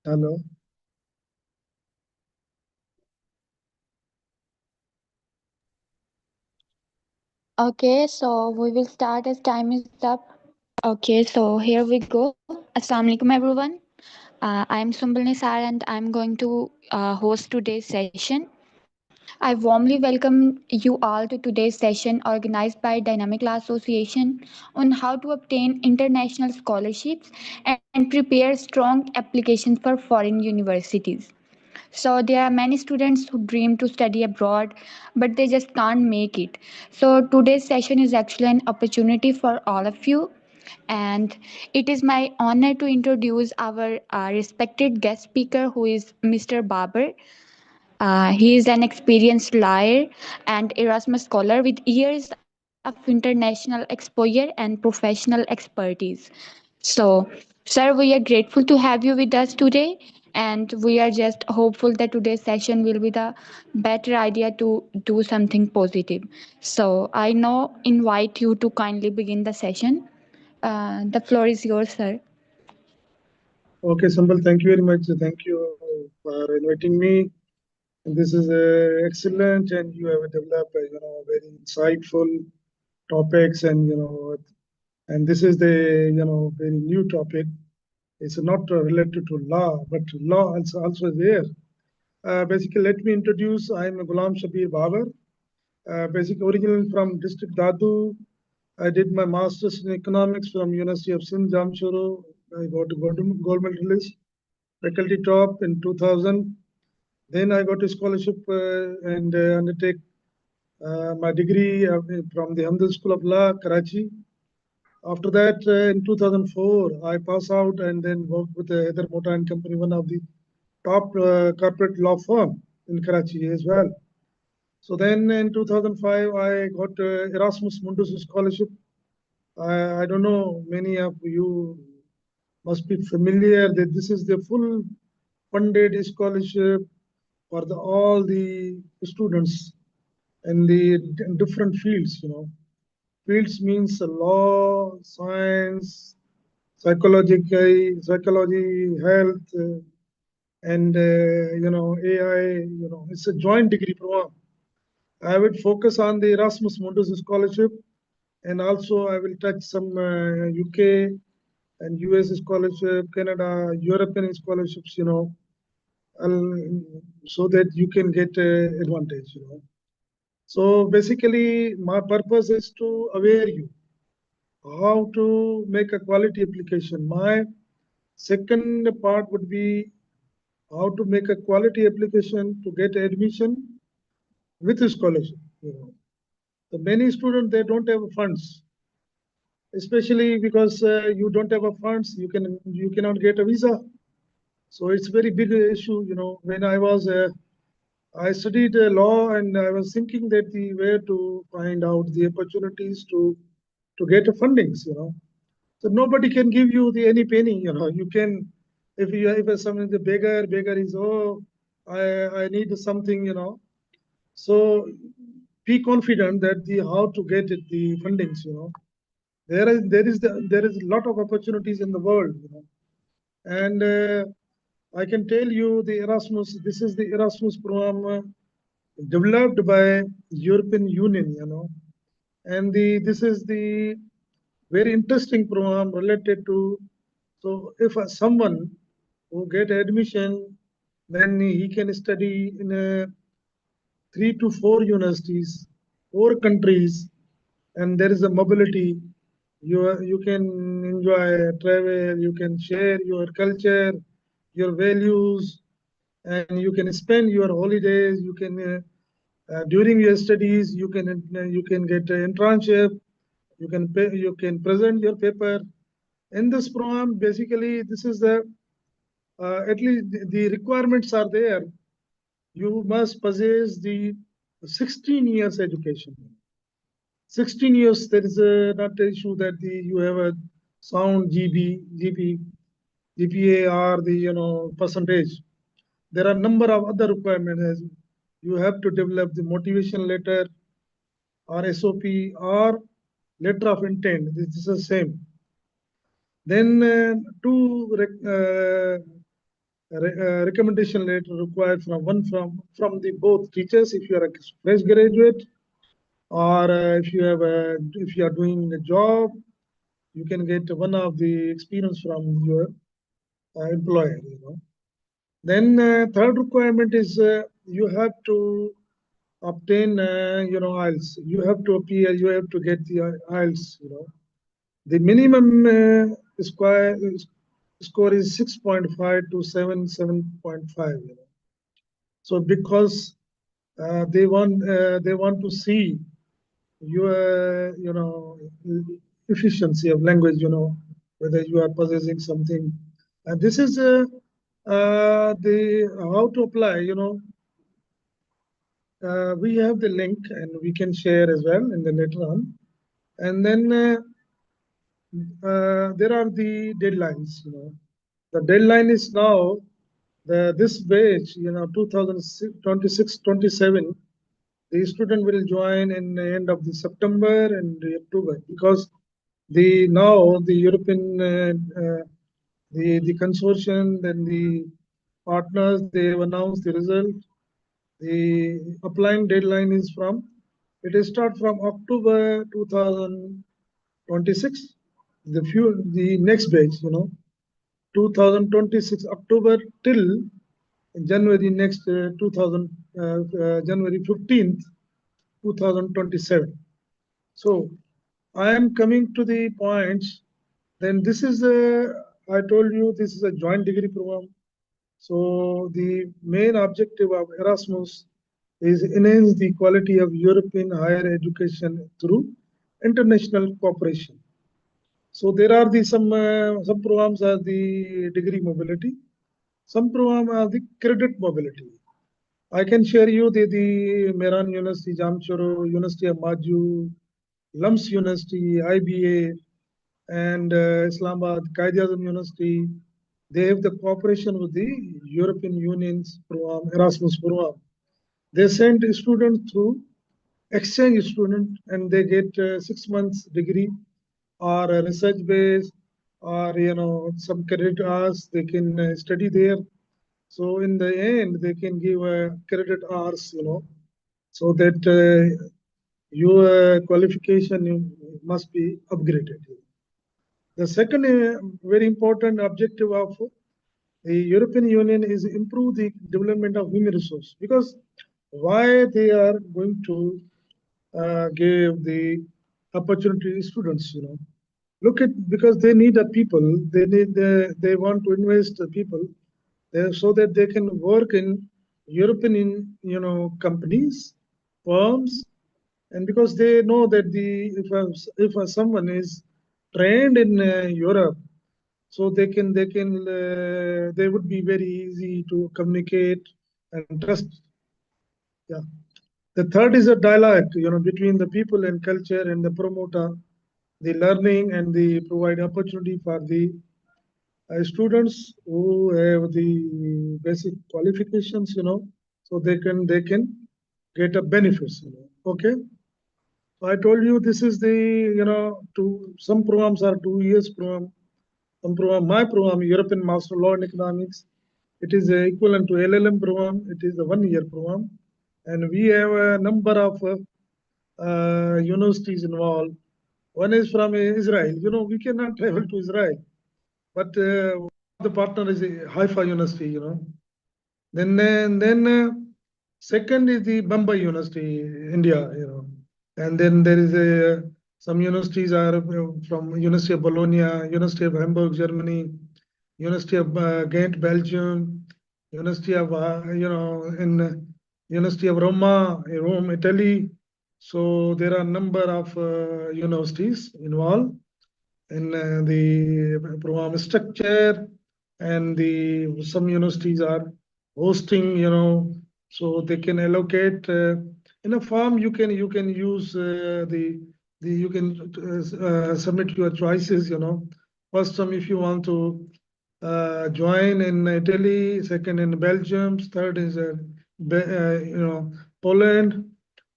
Hello. Okay, so we will start as time is up. Okay, so here we go. Assalamu alaikum, everyone. I'm Sumbal Nisar and I'm going to host today's session. I warmly welcome you all to today's session organized by Dynamic Law Association on how to obtain international scholarships and prepare strong applications for foreign universities. So there are many students who dream to study abroad, but they just can't make it. So today's session is actually an opportunity for all of you. And it is my honor to introduce our respected guest speaker, who is Mr. Babar. He is an experienced lawyer and Erasmus scholar with years of international exposure and professional expertise. So, sir, we are grateful to have you with us today, and we are just hopeful that today's session will be the better idea to do something positive. So, I now invite you to kindly begin the session. The floor is yours, sir. Okay, Sambal, thank you very much. Thank you for inviting me. And this is excellent, and you have developed, very insightful topics, and this is the, very new topic. It's not related to law, but law also there. Basically, let me introduce. I'm Ghulam Shabir Babar. Basically, originally from District Dadu. I did my master's in economics from University of Sindh, Jamshoro. I got a gold medalist, faculty top in 2000. Then I got a scholarship and undertake my degree from the Hamdal School of Law, Karachi. After that, in 2004, I pass out and then worked with Heather Mota and Company, one of the top corporate law firm in Karachi as well. So then in 2005, I got Erasmus Mundus scholarship. I don't know, many of you must be familiar that this is the full funded scholarship for all the students in the different fields. Fields means law, science, psychology, health, and AI. It's a joint degree program. I would focus on the Erasmus Mundus scholarship, and also I will touch some UK and US scholarship, Canada, European scholarships. So that you can get advantage. So basically, my purpose is to aware you how to make a quality application. My second part would be how to make a quality application to get admission with a scholarship. The many students they don't have funds, especially because you don't have a funds, you cannot get a visa. So it's very big issue. When I studied law and I was thinking that the where to find out the opportunities to get fundings. So nobody can give you the any penny. You can if someone is a beggar is I need something. So be confident that the how to get it the fundings. There is a lot of opportunities in the world. And I can tell you the Erasmus. This is the Erasmus program developed by European Union. And this is the very interesting program related to. So if someone who get admission, then he can study in 3 to 4 universities, 4 countries, and there is a mobility. You can enjoy travel, you can share your culture, your values, and you can spend your holidays. You can during your studies, you can get an internship. You can present your paper in this program. Basically, this is the at least the requirements are there. You must possess the 16 years education. 16 years, there is not an issue that you have a sound GPA or the percentage. There are number of other requirements. You have to develop the motivation letter or SOP or letter of intent. This is the same. Then two recommendation letter required from the both teachers if you are a fresh graduate, or if you are doing a job, you can get one of the experience from your employer. Then third requirement is you have to obtain IELTS. You have to appear. You have to get the IELTS. The minimum score is 6.5 to 7.5. So because they want to see your efficiency of language, whether you are possessing something. And this is the how to apply. We have the link and we can share as well in the later on. And then there are the deadlines. The deadline is now this batch, 2026-27. The student will join in the end of the September and the October, because the European the consortium, then the partners, they have announced the result. The applying deadline is it is start from October 2026. The next batch, 2026 October till January next 2000 January 15th, 2027. So I am coming to the points. Then this is I told you this is a joint degree program. So the main objective of Erasmus is enhance the quality of European higher education through international cooperation. So there are some programs are the degree mobility, some programs are the credit mobility. I can share you the Mehran University, Jamshoro, University of Maju, Lums University, IBA, and Islamabad, Qaid-e-Azam University. They have the cooperation with the European Union's program, Erasmus program. They send students through exchange student, and they get 6 months degree or a research base, or some credit hours they can study there. So in the end, they can give credit hours, so that your qualification must be upgraded. The second very important objective of the European Union is improve the development of human resource, because why they are going to give the opportunity to students, look at, because they need a people, they want to invest the people there so that they can work in European companies, firms, and because they know that if someone is trained in Europe, so they would be very easy to communicate and trust. Yeah. The third is a dialogue, between the people and culture, and the promoter the learning and the provide opportunity for the students who have the basic qualifications, so they can get a benefits. Okay. So I told you this is the some programs are 2 years program. Some program, my program, European Master Law and Economics, it is equivalent to LLM program. It is a 1 year program, and we have a number of universities involved. One is from Israel. We cannot travel to Israel, but the partner is Haifa University. Then second is the Bombay University, India. And then there is some universities are from University of Bologna, University of Hamburg, Germany, University of Ghent, Belgium, University of in University of Rome, Italy. So there are a number of universities involved in the program structure, and some universities are hosting, so they can allocate in a form. You can use you can submit your choices. First, if you want to join in Italy, second in Belgium, third is Poland,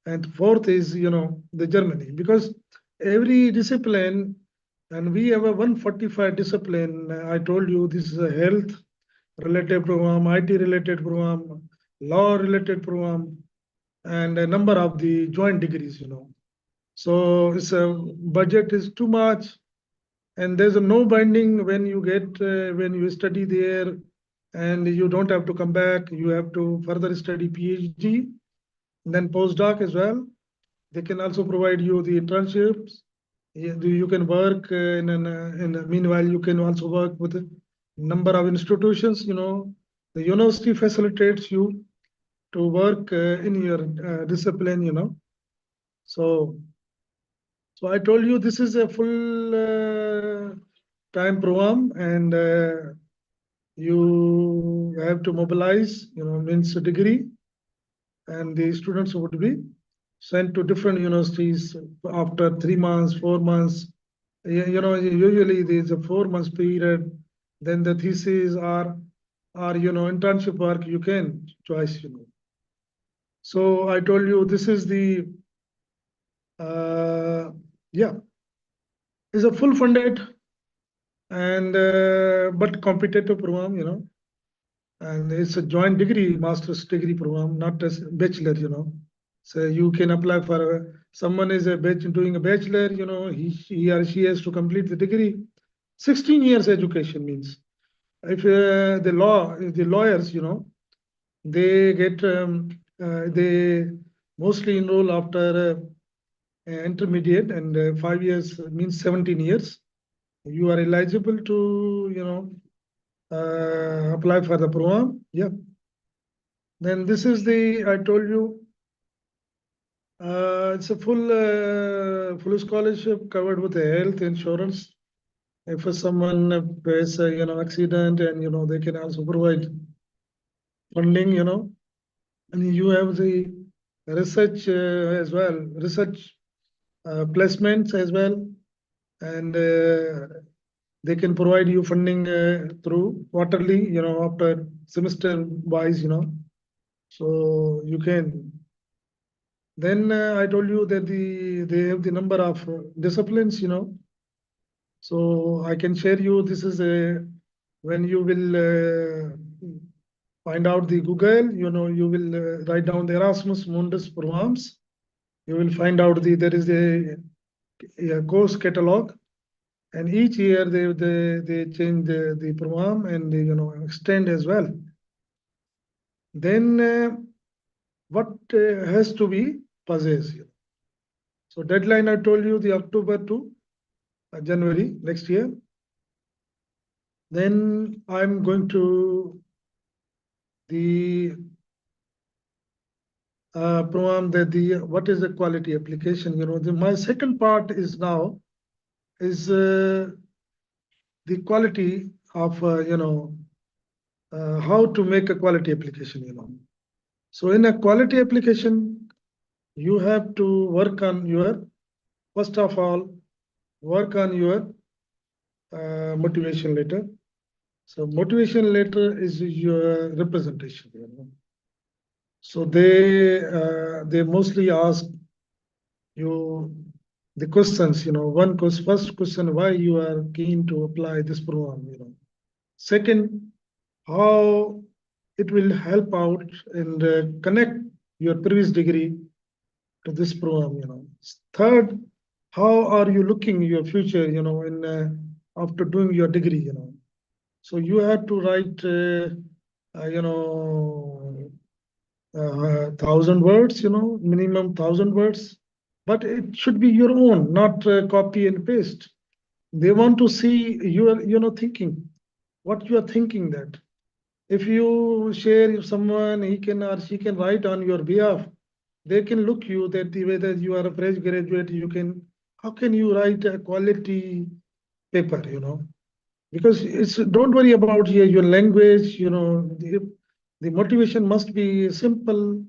and fourth is the Germany, because every discipline, and we have a 145 discipline. I told you this is a health, related program, IT related program, law related program, and a number of the joint degrees, So it's a budget is too much, and there's no binding when you get when you study there, and you don't have to come back. You have to further study PhD, and then postdoc as well. They can also provide you the internships. You can work meanwhile you can also work with a number of institutions. The university facilitates you to work in your discipline. So I told you this is a full time program, and you have to mobilize, means a degree, and the students would be sent to different universities after 3 months, 4 months. Usually there's a 4 months period. Then the thesis or internship work you can choice. So I told you this is the yeah, is a full funded and but competitive program. And it's a joint degree, master's degree program, not a bachelor. So you can apply for someone is doing a bachelor, he or she has to complete the degree. 16 years education means if the lawyers, they get they mostly enroll after intermediate, and 5 years means 17 years. You are eligible to, apply for the program. Yeah. Then this is I told you, it's a full scholarship covered with the health insurance. If someone has accident, and they can also provide funding, and you have the research as well, research placements as well, and they can provide you funding through quarterly, after semester wise, so you can. Then I told you that they have the number of disciplines, So I can share you. This is when you will find out the Google, you will write down the Erasmus Mundus programs. You will find out there is a course catalog, and each year they change the program, and they, extend as well. Then what has to be possessed? So deadline, I told you, the October to January next year. Then I'm going to the program that what is the quality application. My second part is now is the quality of how to make a quality application. So in a quality application, you have to work on your, first of all, work on your motivation letter. So motivation letter is your representation. So they mostly ask you the questions. First question, why you are keen to apply this program. Second, how it will help out and connect your previous degree to this program. Third, how are you looking your future? In after doing your degree. So you have to write, 1,000 words, minimum 1,000 words, but it should be your own, not copy and paste. They want to see your, thinking, what you are thinking. That if you share, if someone he can or she can write on your behalf, they can look you that whether you are a fresh graduate, how can you write a quality paper, because don't worry about your language, the motivation must be simple,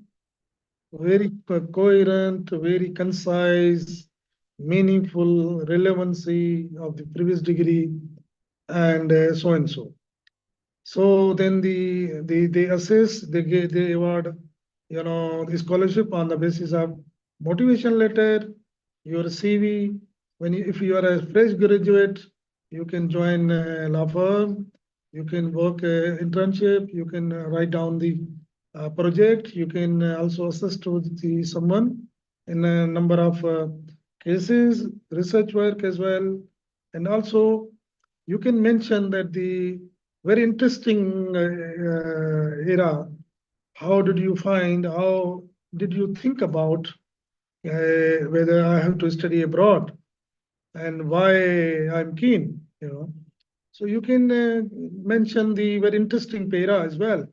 very coherent, very concise, meaningful, relevancy of the previous degree, and so and so. So then they assess, they award, the scholarship on the basis of motivation letter, your CV. If you are a fresh graduate, you can join a law firm. You can work internship. You can write down the project. You can also assist with the someone in a number of cases, research work as well, and also you can mention that the very interesting era. How did you find? How did you think about whether I have to study abroad and why I'm keen? So you can mention the very interesting para as well.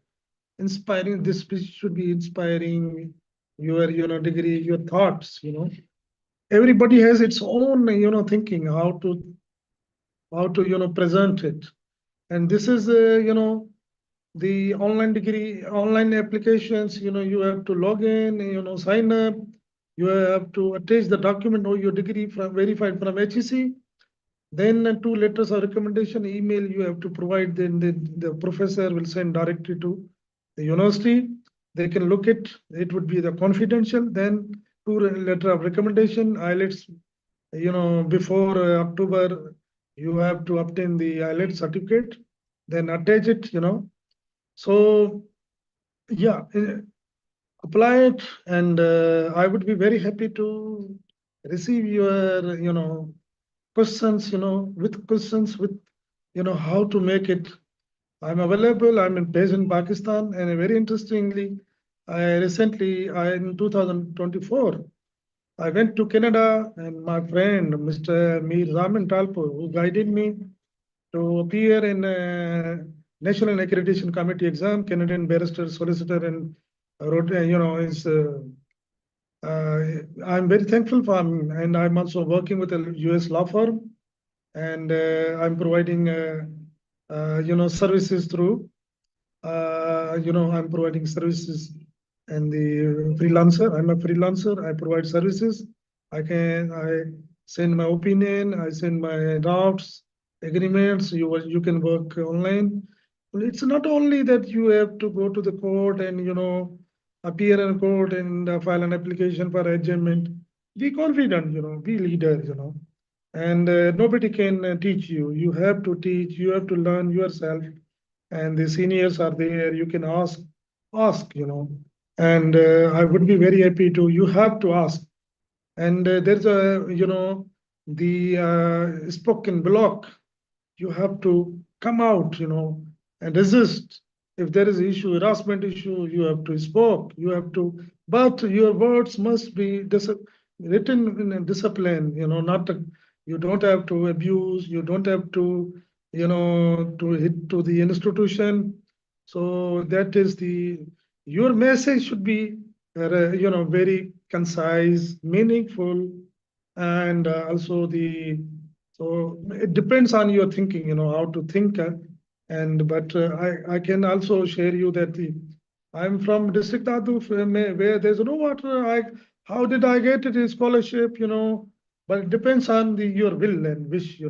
Inspiring. This should be inspiring your degree, your thoughts. Everybody has its own thinking how to present it, and this is the online degree, online applications. You have to log in, sign up. You have to attach the document or your degree from verified from HEC. Then two letters of recommendation email you have to provide. Then the professor will send directly to the university. They can look it. It would be the confidential. Then two letter of recommendation. IELTS. Before October, you have to obtain the IELTS certificate. Then attach it. So yeah, apply it, and I would be very happy to receive your questions. With questions with how to make it. I'm available. I'm based in Pakistan, and very interestingly, I in 2024 I went to Canada, and my friend Mr. Mir Zaman Talpo, who guided me to appear in National Accreditation Committee exam, Canadian barrister, solicitor, and wrote, is. I'm very thankful for him, and I'm also working with a U.S. law firm, and I'm providing, services through. I'm providing services and the freelancer. I'm a freelancer. I provide services. I send my opinion. I send my drafts, agreements. You can work online. It's not only that you have to go to the court and appear in court and file an application for adjournment. Be confident. Be leader. And nobody can teach you. You have to teach. You have to learn yourself, and the seniors are there. You can ask. And I would be very happy to. You have to ask, and there's a the spoken block. You have to come out, and resist. If there is issue, harassment issue, you have to speak. You have to, but your words must be written in a discipline. Not you don't have to abuse. You don't have to, to hit to the institution. So that is your message should be, very concise, meaningful, and also so it depends on your thinking, how to think. And but I can also share you that I'm from district Dadu, where there's no water. How did I get it? A scholarship, but it depends on your will and wish,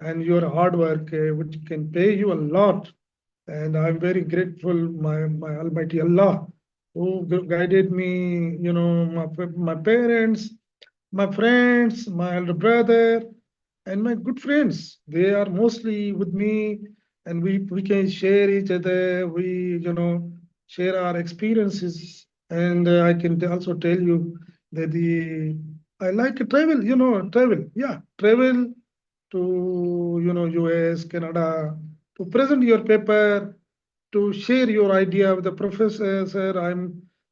and your hard work, which can pay you a lot. And I'm very grateful, my Almighty Allah, who guided me, my parents, my friends, my elder brother, and my good friends. They are mostly with me, and we can share each other. We share our experiences, and I can also tell you that the I like to travel. Travel. Yeah, travel to US, Canada, to present your paper, to share your idea with the professor. Sir,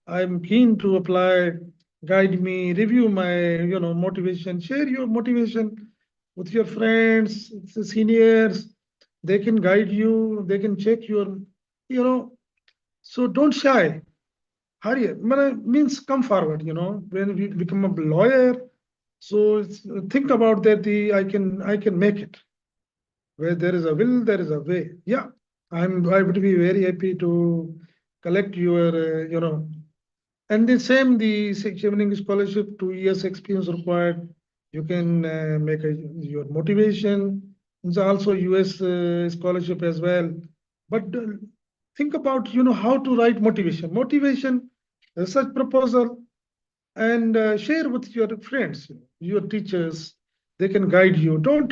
I'm keen to apply. Guide me, review my motivation. Share your motivation with your friends, the seniors. They can guide you. They can check your, you know. So don't shy. Hurry. Means come forward. When we become a lawyer, so think about that. I can make it. Where there is a will, there is a way. Yeah, I would be very happy to collect your, and the same, the evening scholarship, 2 years experience required. You can make your motivation. There's also US scholarship as well. But think about, how to write motivation, research proposal, and share with your friends, your teachers. They can guide you. Don't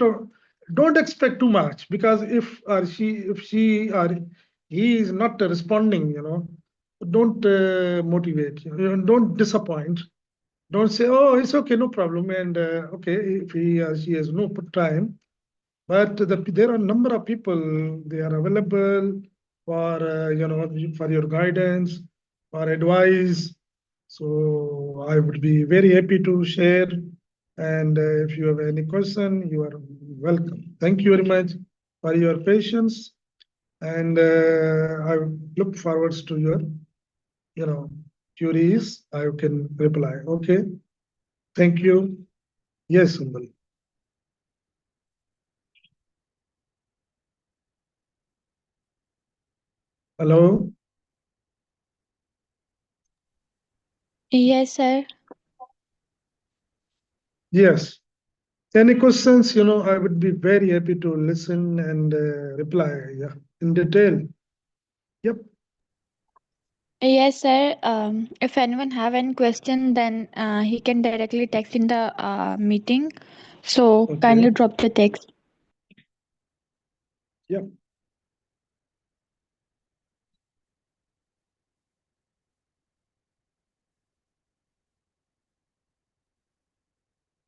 don't expect too much, because if she or he is not responding, don't motivate, don't disappoint. Don't say, oh, it's okay, no problem, and okay, if he or she has no time. But there are a number of people, they are available for for your guidance, for advice. So I would be very happy to share. And if you have any question, you are welcome. Thank you very much for your patience. And I look forward to your, you know, queries. I can reply. Okay. Thank you. Yes, Sundal. Hello. Yes, sir. Yes. Any questions, I would be very happy to listen and reply, yeah, in detail. Yep. Yes, sir. If anyone have any question, then he can directly text in the meeting. So Okay. kindly drop the text. Yep.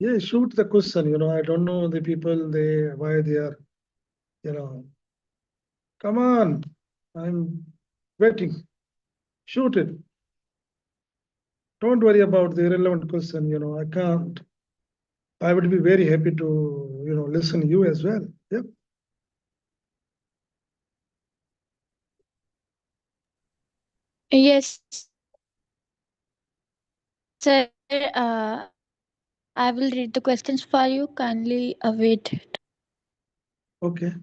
Yeah, shoot the question. I don't know the people, why they are, you know, come on. I'm waiting. Shoot it. Don't worry about the irrelevant question. I can't. I would be very happy to, listen you as well. Yep. Yes, sir. I will read the questions for you. Kindly wait. Okay.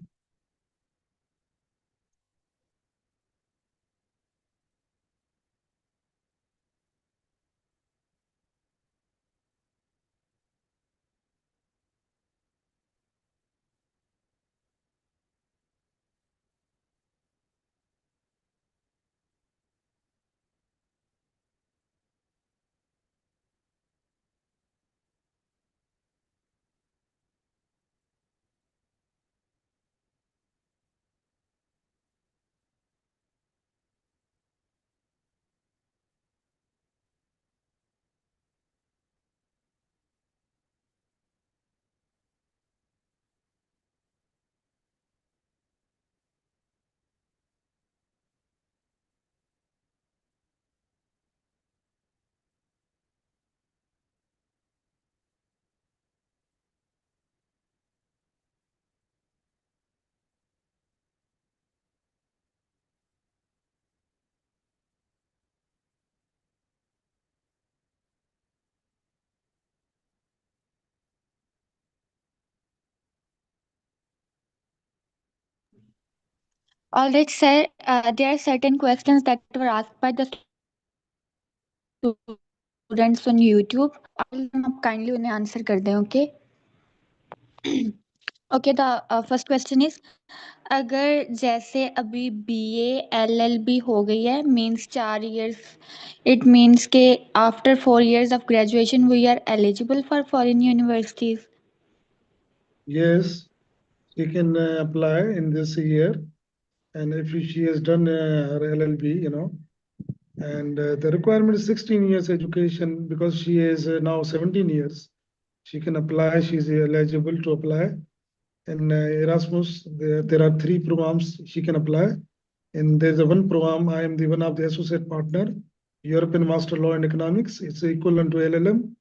All right, sir. There are certain questions that were asked by the students on YouTube. I will read them up. Kindly उन्हें answer कर दें. Okay. Okay. The first question is, अगर जैसे अभी BA LLB हो गई है, means 4 years. It means के after 4 years of graduation we are eligible for foreign universities. Yes, she can apply in this year. And if she has done her LLB, and the requirement is 16 years education, because she is now 17 years. She can apply, she's eligible to apply. In Erasmus, there are three programs she can apply. And there's a one program, I am the one of the associate partner, European Master Law and Economics. It's equivalent to LLM.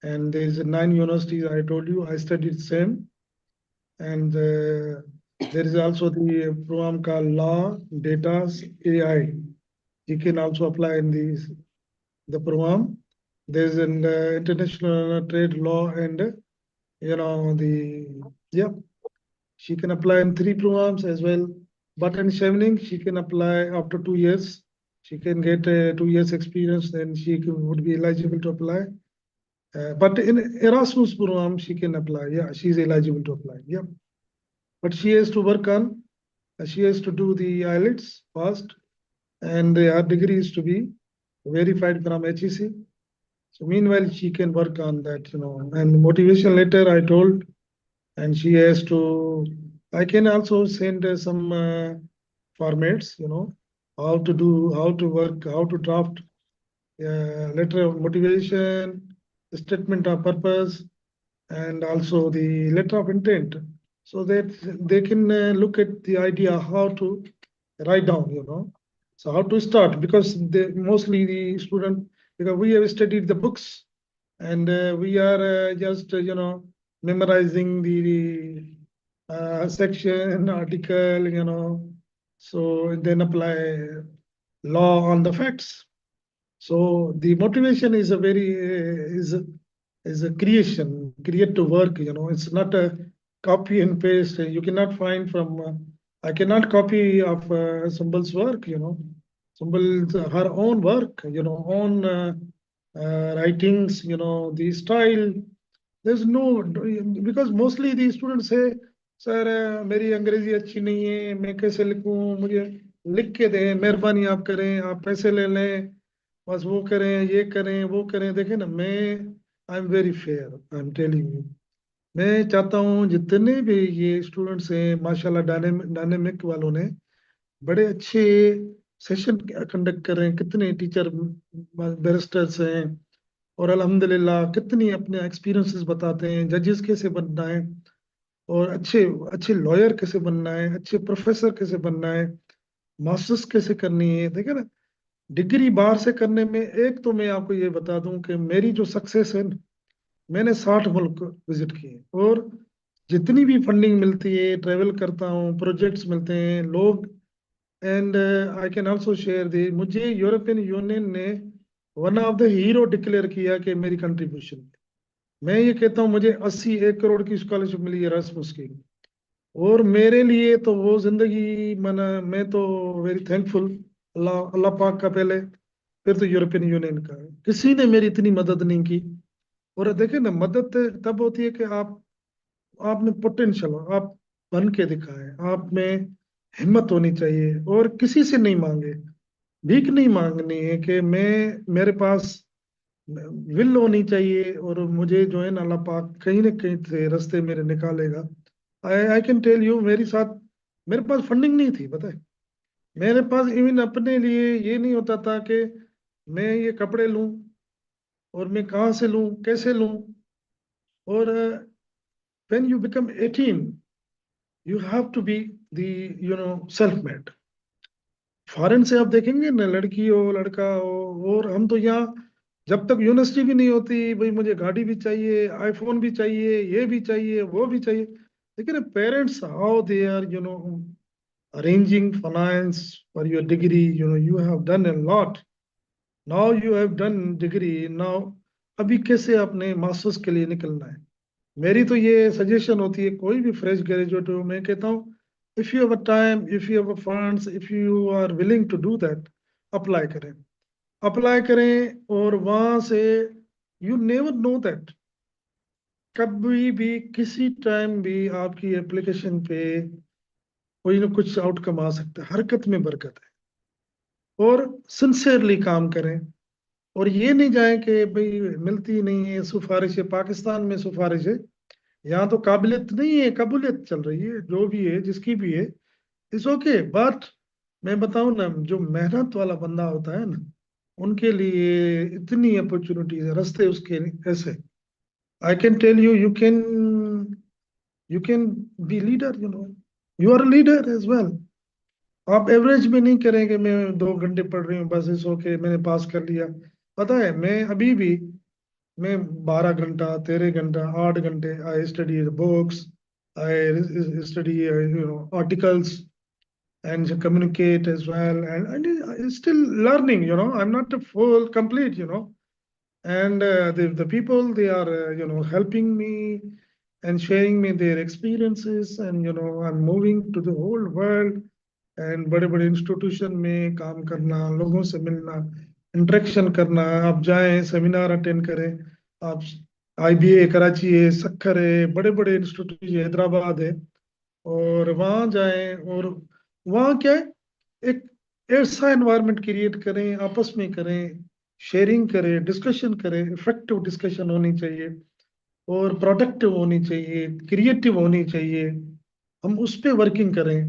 And there's 9 universities, I told you, I studied same. And there is also the program called Law, Data, AI. You can also apply in the program. There's an international trade law and yeah, she can apply in three programs as well. But in Chevening, she can apply after 2 years. She can get 2 years experience, then she would be eligible to apply. But in Erasmus program, she can apply. Yeah, she's eligible to apply. Yeah, but she has to work on. She has to do the IELTS first, and her degree is to be verified from HEC. So meanwhile, she can work on that. And motivation letter, I told, and she has to. I can also send some formats, how to do, how to work, how to draft letter of motivation, statement of purpose, and also the letter of intent, so that they can look at the idea how to write down, so how to start, because mostly the student, because we have studied the books, and we are just memorizing the section article, so then apply law on the facts. So the motivation is a very is a creation, creative work. It's not a copy and paste. You cannot find from. I cannot copy of Symbol's work. Symbol's her own work. Own writings. The style. There's no, because mostly the students say, sir मेरी अंग्रेजी अच्छी नहीं है, मैं कैसे लिखूं, मुझे लिख के दें, मेहरबानी आप करें, आप पैसे ले लें, बस वो करें, ये करें, वो करें। देखें ना, मैं आई am very fair, I am telling you. मैं चाहता हूँ जितने भी ये स्टूडेंट्स हैं, माशाल्लाह डायनेमिक वालों ने बड़े अच्छे सेशन कंडक्ट कर रहे हैं, कितने टीचर बैरिस्टर्स हैं, और अल्हम्दुलिल्लाह कितनी अपने एक्सपीरियंसेस बताते हैं, जजेस कैसे बनना है, और अच्छे अच्छे लॉयर कैसे बनना है, अच्छे प्रोफेसर कैसे बनना है, मास्टर्स कैसे करनी है। देखे ना, डिग्री बाहर से करने में, एक तो मैं आपको ये बता दूं कि मेरी जो सक्सेस है ना, मैंने 60 मुल्क विजिट किए, और जितनी भी फंडिंग मिलती है, ट्रेवल करता हूँ, प्रोजेक्ट्स मिलते हैं, लोग, and I can also share दी, मुझे यूरोपियन यूनियन ने one of the hero declare किया कि मेरी कंट्रीब्यूशन। मैं ये कहता हूँ, मुझे 81 करोड़ की स्कॉलरशिप मिली है रस्मस की, और मेरे लिए तो वो जिंदगी, मैं तो वेरी थैंकफुल, अल्लाह अल्लाह पाक का पहले, फिर तो यूरोपियन यूनियन का। किसी ने मेरी इतनी मदद नहीं की। और देखे ना, मदद तब होती है कि आप में पोटेंशियल हो, आप बन के दिखाएं, आप में हिम्मत होनी चाहिए, और किसी से नहीं मांगे, भीख नहीं मांगनी है, कि मेरे पास विल होनी चाहिए, और मुझे जो है ना, अल्लाह पाक कहीं ना कहीं से रास्ते मेरे निकालेगा। आई कैन टेल यू, मेरे साथ, मेरे पास फंडिंग नहीं थी, पता है। मेरे पास इवन अपने लिए ये नहीं होता था कि मैं ये कपड़े लूं, और मैं कहाँ से लूं, कैसे लूं। और when you become 18, you have to be the self made. Foreign से आप देखेंगे ना, लड़की हो लड़का हो, और हम तो यहाँ, जब तक यूनिवर्सिटी भी नहीं होती, भाई मुझे गाड़ी भी चाहिए, आईफोन भी चाहिए, ये भी चाहिए, वो भी चाहिए। लेकिन parents, how they are arranging finance for your degree, you have done a lot, now you have done degree, now अभी कैसे आपने मास्टर्स के लिए निकलना है। मेरी तो ये सजेशन होती है, कोई भी फ्रेश ग्रेजुएट हो, मैं कहता हूँ, if you have a time, if you have a funds, if you are willing to do that, apply करें, अप्लाई करें। और वहां से, यू नेवर नो दैट, कभी भी किसी टाइम भी आपकी एप्लीकेशन पे कोई ना कुछ आउटकम आ सकता है। हरकत में बरकत है, और सिंसियरली काम करें, और ये नहीं जाए कि भाई मिलती नहीं है सिफारिश है, पाकिस्तान में सिफारिश है, यहाँ तो काबिलियत नहीं है, काबुलियत चल रही है, जो भी है जिसकी भी है, इट्स ओके। बट मैं बताऊं ना, जो मेहनत वाला बंदा होता है ना, उनके लिए इतनी अपॉर्चुनिटीज है, रास्ते उसके ऐसे। I can tell you, you can be leader, you are leader as well. आप एवरेज में नहीं करेंगे, मैं 2 घंटे पढ़ रही हूँ बस, इस ओके मैंने पास कर लिया। पता है, मैं अभी भी, मैं 12 घंटा, 13 घंटा, 8 घंटे, I study books, I study articles, and communicate as well, and still learning, I'm not a full complete, and the people, they are helping me and sharing me their experiences, and I'm moving to the whole world, and बड़े बड़े institution में काम करना, लोगों से मिलना, interaction करना। आप जाएं, सेमिनार अटेंड करें, आप आईबीए कराची है, सक्खर है, बड़े बड़े इंस्टीट्यूट हैदराबाद है, और वहाँ जाएं, और वहाँ क्या है, एक ऐसा एनवायरनमेंट क्रिएट करें, आपस में करें, शेयरिंग करें, डिस्कशन करें, इफेक्टिव डिस्कशन होनी चाहिए। और प्रोडक्टिव होनी चाहिए, क्रिएटिव होनी चाहिए, हम उस पे वर्किंग करें।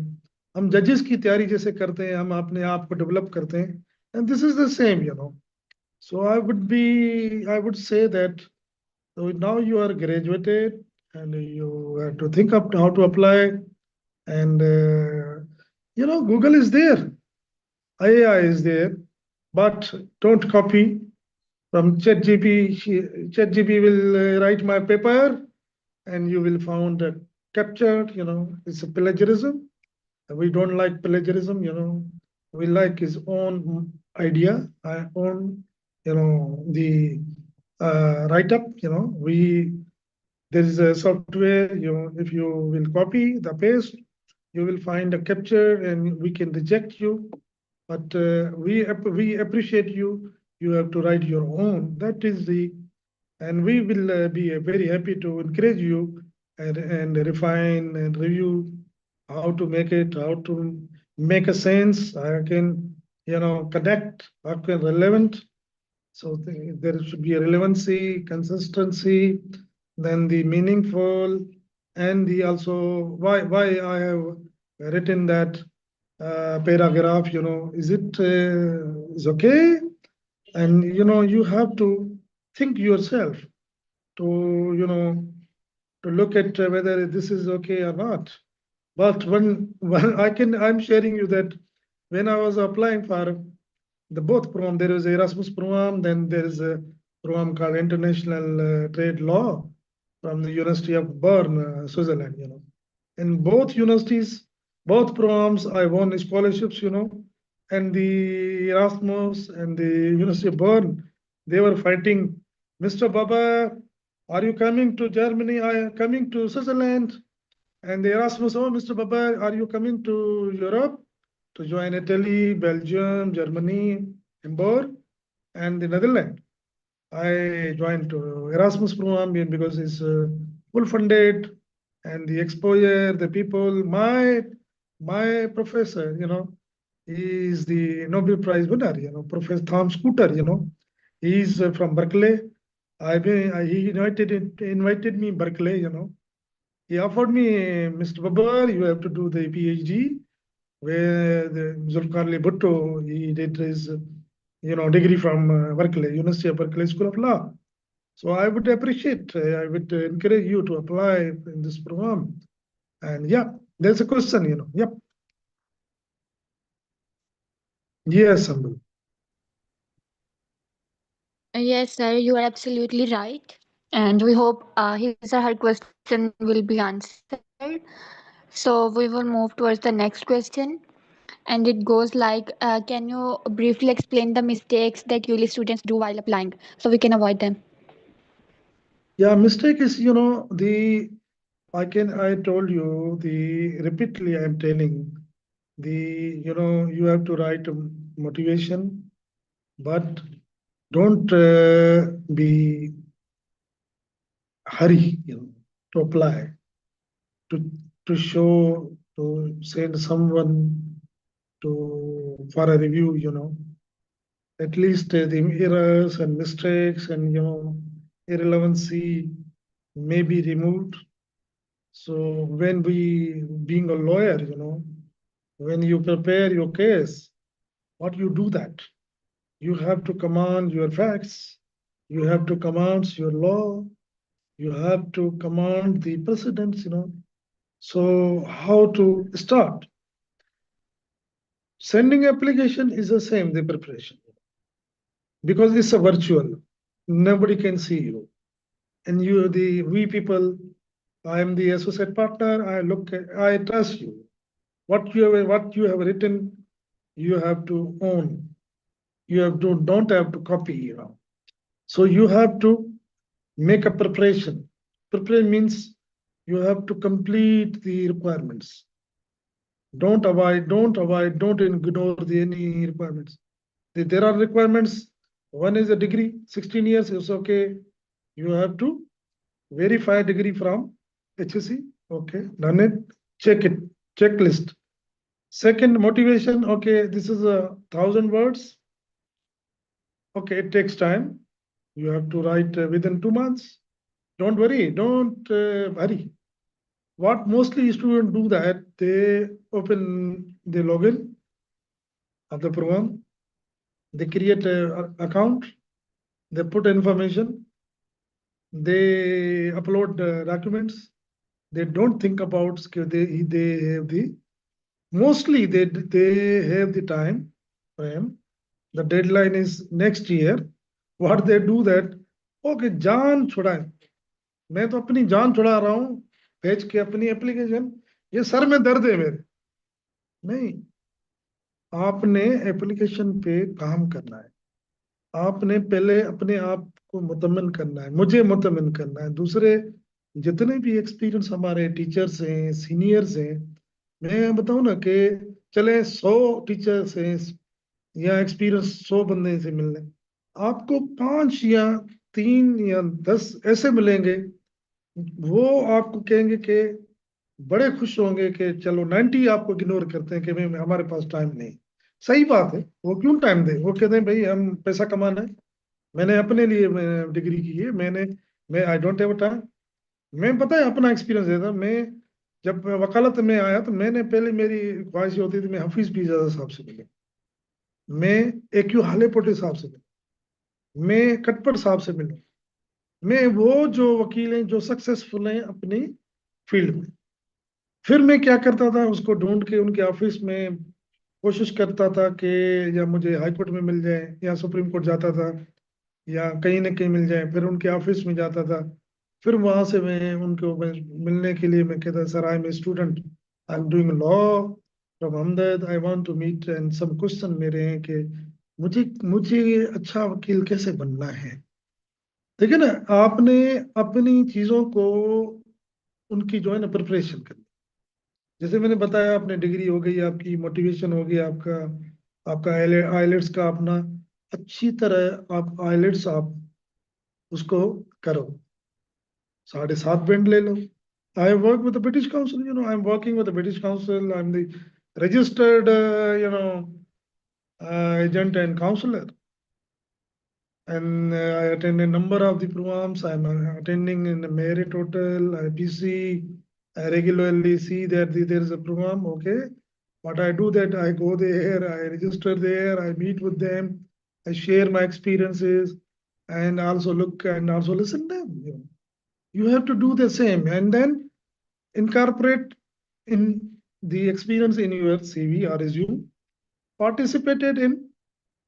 हम जजेस की तैयारी जैसे करते हैं, हम अपने आप को डेवलप करते हैं, and this is the same, you know. So I would say that, so now you are graduated and you have to think up how to apply, and Google is there, AI is there, but don't copy from ChatGPT. ChatGPT will write my paper, and you will found captured. It's a plagiarism. We don't like plagiarism. We like his own idea, own, the write up. There is a software. If you will copy the paste, you will find a capture, and we can reject you. But we appreciate you. You have to write your own. That is the, and we will be very happy to encourage you, and refine and review how to make it, how to make a sense. I can, connect, how can relevant. So there should be a relevancy, consistency, then the meaningful, and the also why I have written that paragraph. Is it is okay? And you have to think yourself to you know to look at whether this is okay or not. But when I'm sharing you that when I was applying for the both program, there is Erasmus program, then there is a program called International Trade Law from the University of Bern, Switzerland. In both universities, both programs, I won scholarships. And the Erasmus and the University of Bern, they were fighting. Mr. Baba, are you coming to Germany? I am coming to Switzerland. And the Erasmus, oh, Mr. Baba, are you coming to Europe to join Italy, Belgium, Germany, Hamburg, and the Netherlands? I joined Erasmus program because it's full funded, and the exposure, the people. My professor, he is the Nobel Prize winner. Professor Tom Scooter. He's from Berkeley. He invited me Berkeley. He offered me, Mr. Babar, you have to do the PhD, where the Zulkarnain Bhutto, he did his, degree from Berkeley, University of Berkeley School of Law. So I would appreciate, I would encourage you to apply in this program. And yeah, there's a question. Yep. Yes, Sambal. Yes, sir, you are absolutely right. And we hope his or her question will be answered. So we will move towards the next question. And it goes like, can you briefly explain the mistakes that ULI students do while applying so we can avoid them? Yeah, mistake is, I told you, the repeatedly I'm telling, you have to write motivation, but don't be hurry, to apply, to to show, to send someone to for a review. At least the errors and mistakes and irrelevancy may be removed. So when we being a lawyer, when you prepare your case, what you do that? You have to command your facts, you have to command your law, you have to command the precedents. So how to start? Sending application is the same, the preparation, because it's a virtual. Nobody can see you. And we people, I am the associate partner, I trust you. What you have written, you have to own. You don't have to copy. So you have to make a preparation. Prepare means you have to complete the requirements. Don't ignore any requirements. There are requirements. One is a degree, 16 years is okay. You have to verify degree from HSC. Okay, done it. Check it. Checklist. Second, motivation. Okay, this is 1,000 words. Okay, it takes time. You have to write within 2 months. Don't worry, don't hurry. What mostly students do that, they open the login of the program, they create a account, they put information, they upload documents. They don't think about they have the mostly they have the time frame. The deadline is next year. What they do that, okay, जान छुड़ाए, मैं तो अपनी जान छुड़ा रहा हूँ भेज के अपनी एप्लीकेशन, ये सर में दर्द है मेरे। नहीं, आपने एप्लीकेशन पे काम करना है, आपने पहले अपने आप को मुतमिन करना है, मुझे मुतमिन करना है। दूसरे जितने भी एक्सपीरियंस हमारे टीचर्स हैं, सीनियर्स हैं, मैं बताऊं ना कि चले 100 टीचर्स हैं या एक्सपीरियंस 100 बंदे से मिलने, आपको 5 या 3 या 10 ऐसे मिलेंगे, वो आपको कहेंगे कि बड़े खुश होंगे कि चलो 90 आपको इग्नोर करते हैं कि भाई हमारे पास टाइम नहीं। सही बात है, वो क्यों टाइम दे, वो कहते हैं भाई हम पैसा कमाना है, मैंने अपने लिए डिग्री की है, मैं आई डोंट हैव टाइम। मैं पता है अपना एक्सपीरियंस देता, मैं जब वकालत में आया तो मैंने पहले मेरी ख्वाहिश होती थी मैं हफीज पीजादा साहब से मिलूं, मैं एक्यू हालेपोटे साहब से मिलूं, मैं कटपट साहब से मिलूं, मैं वो जो वकील हैं जो सक्सेसफुल हैं अपनी फील्ड में। फिर मैं क्या करता था, उसको ढूंढ के उनके ऑफिस में कोशिश करता था कि या मुझे हाई कोर्ट में मिल जाए या सुप्रीम कोर्ट जाता था या कहीं ना कहीं मिल जाए, फिर उनके ऑफिस में जाता था। फिर वहां से मैं उनको मिलने के लिए मैं कहता, sir I am a student, I am doing law from Ahmedabad, I want to meet, and सब क्वेश्चन मेरे हैं कि मुझे मुझे अच्छा वकील कैसे बनना है। ठीक है ना, आपने अपनी चीजों को उनकी जो है ना प्रिपरेशन करनी। जैसे मैंने बताया, आपने डिग्री हो गई, आपकी मोटिवेशन हो गई, आपका आपका आइलेट्स का अपना अच्छी तरह आप आइलेट्स आप उसको करो, 7.5 बैंड ले लो। I work with the British Council, you know I am working with the British Council, I am the registered agent and counselor, and I attend a number of the programs. I'm attending in the merit total IPC. I regularly see that there is a program. Okay, what I do that I go there, I register there, I meet with them, I share my experiences, and also look and also listen them. You have to do the same, and then incorporate in the experience in your CV or resume. Participated in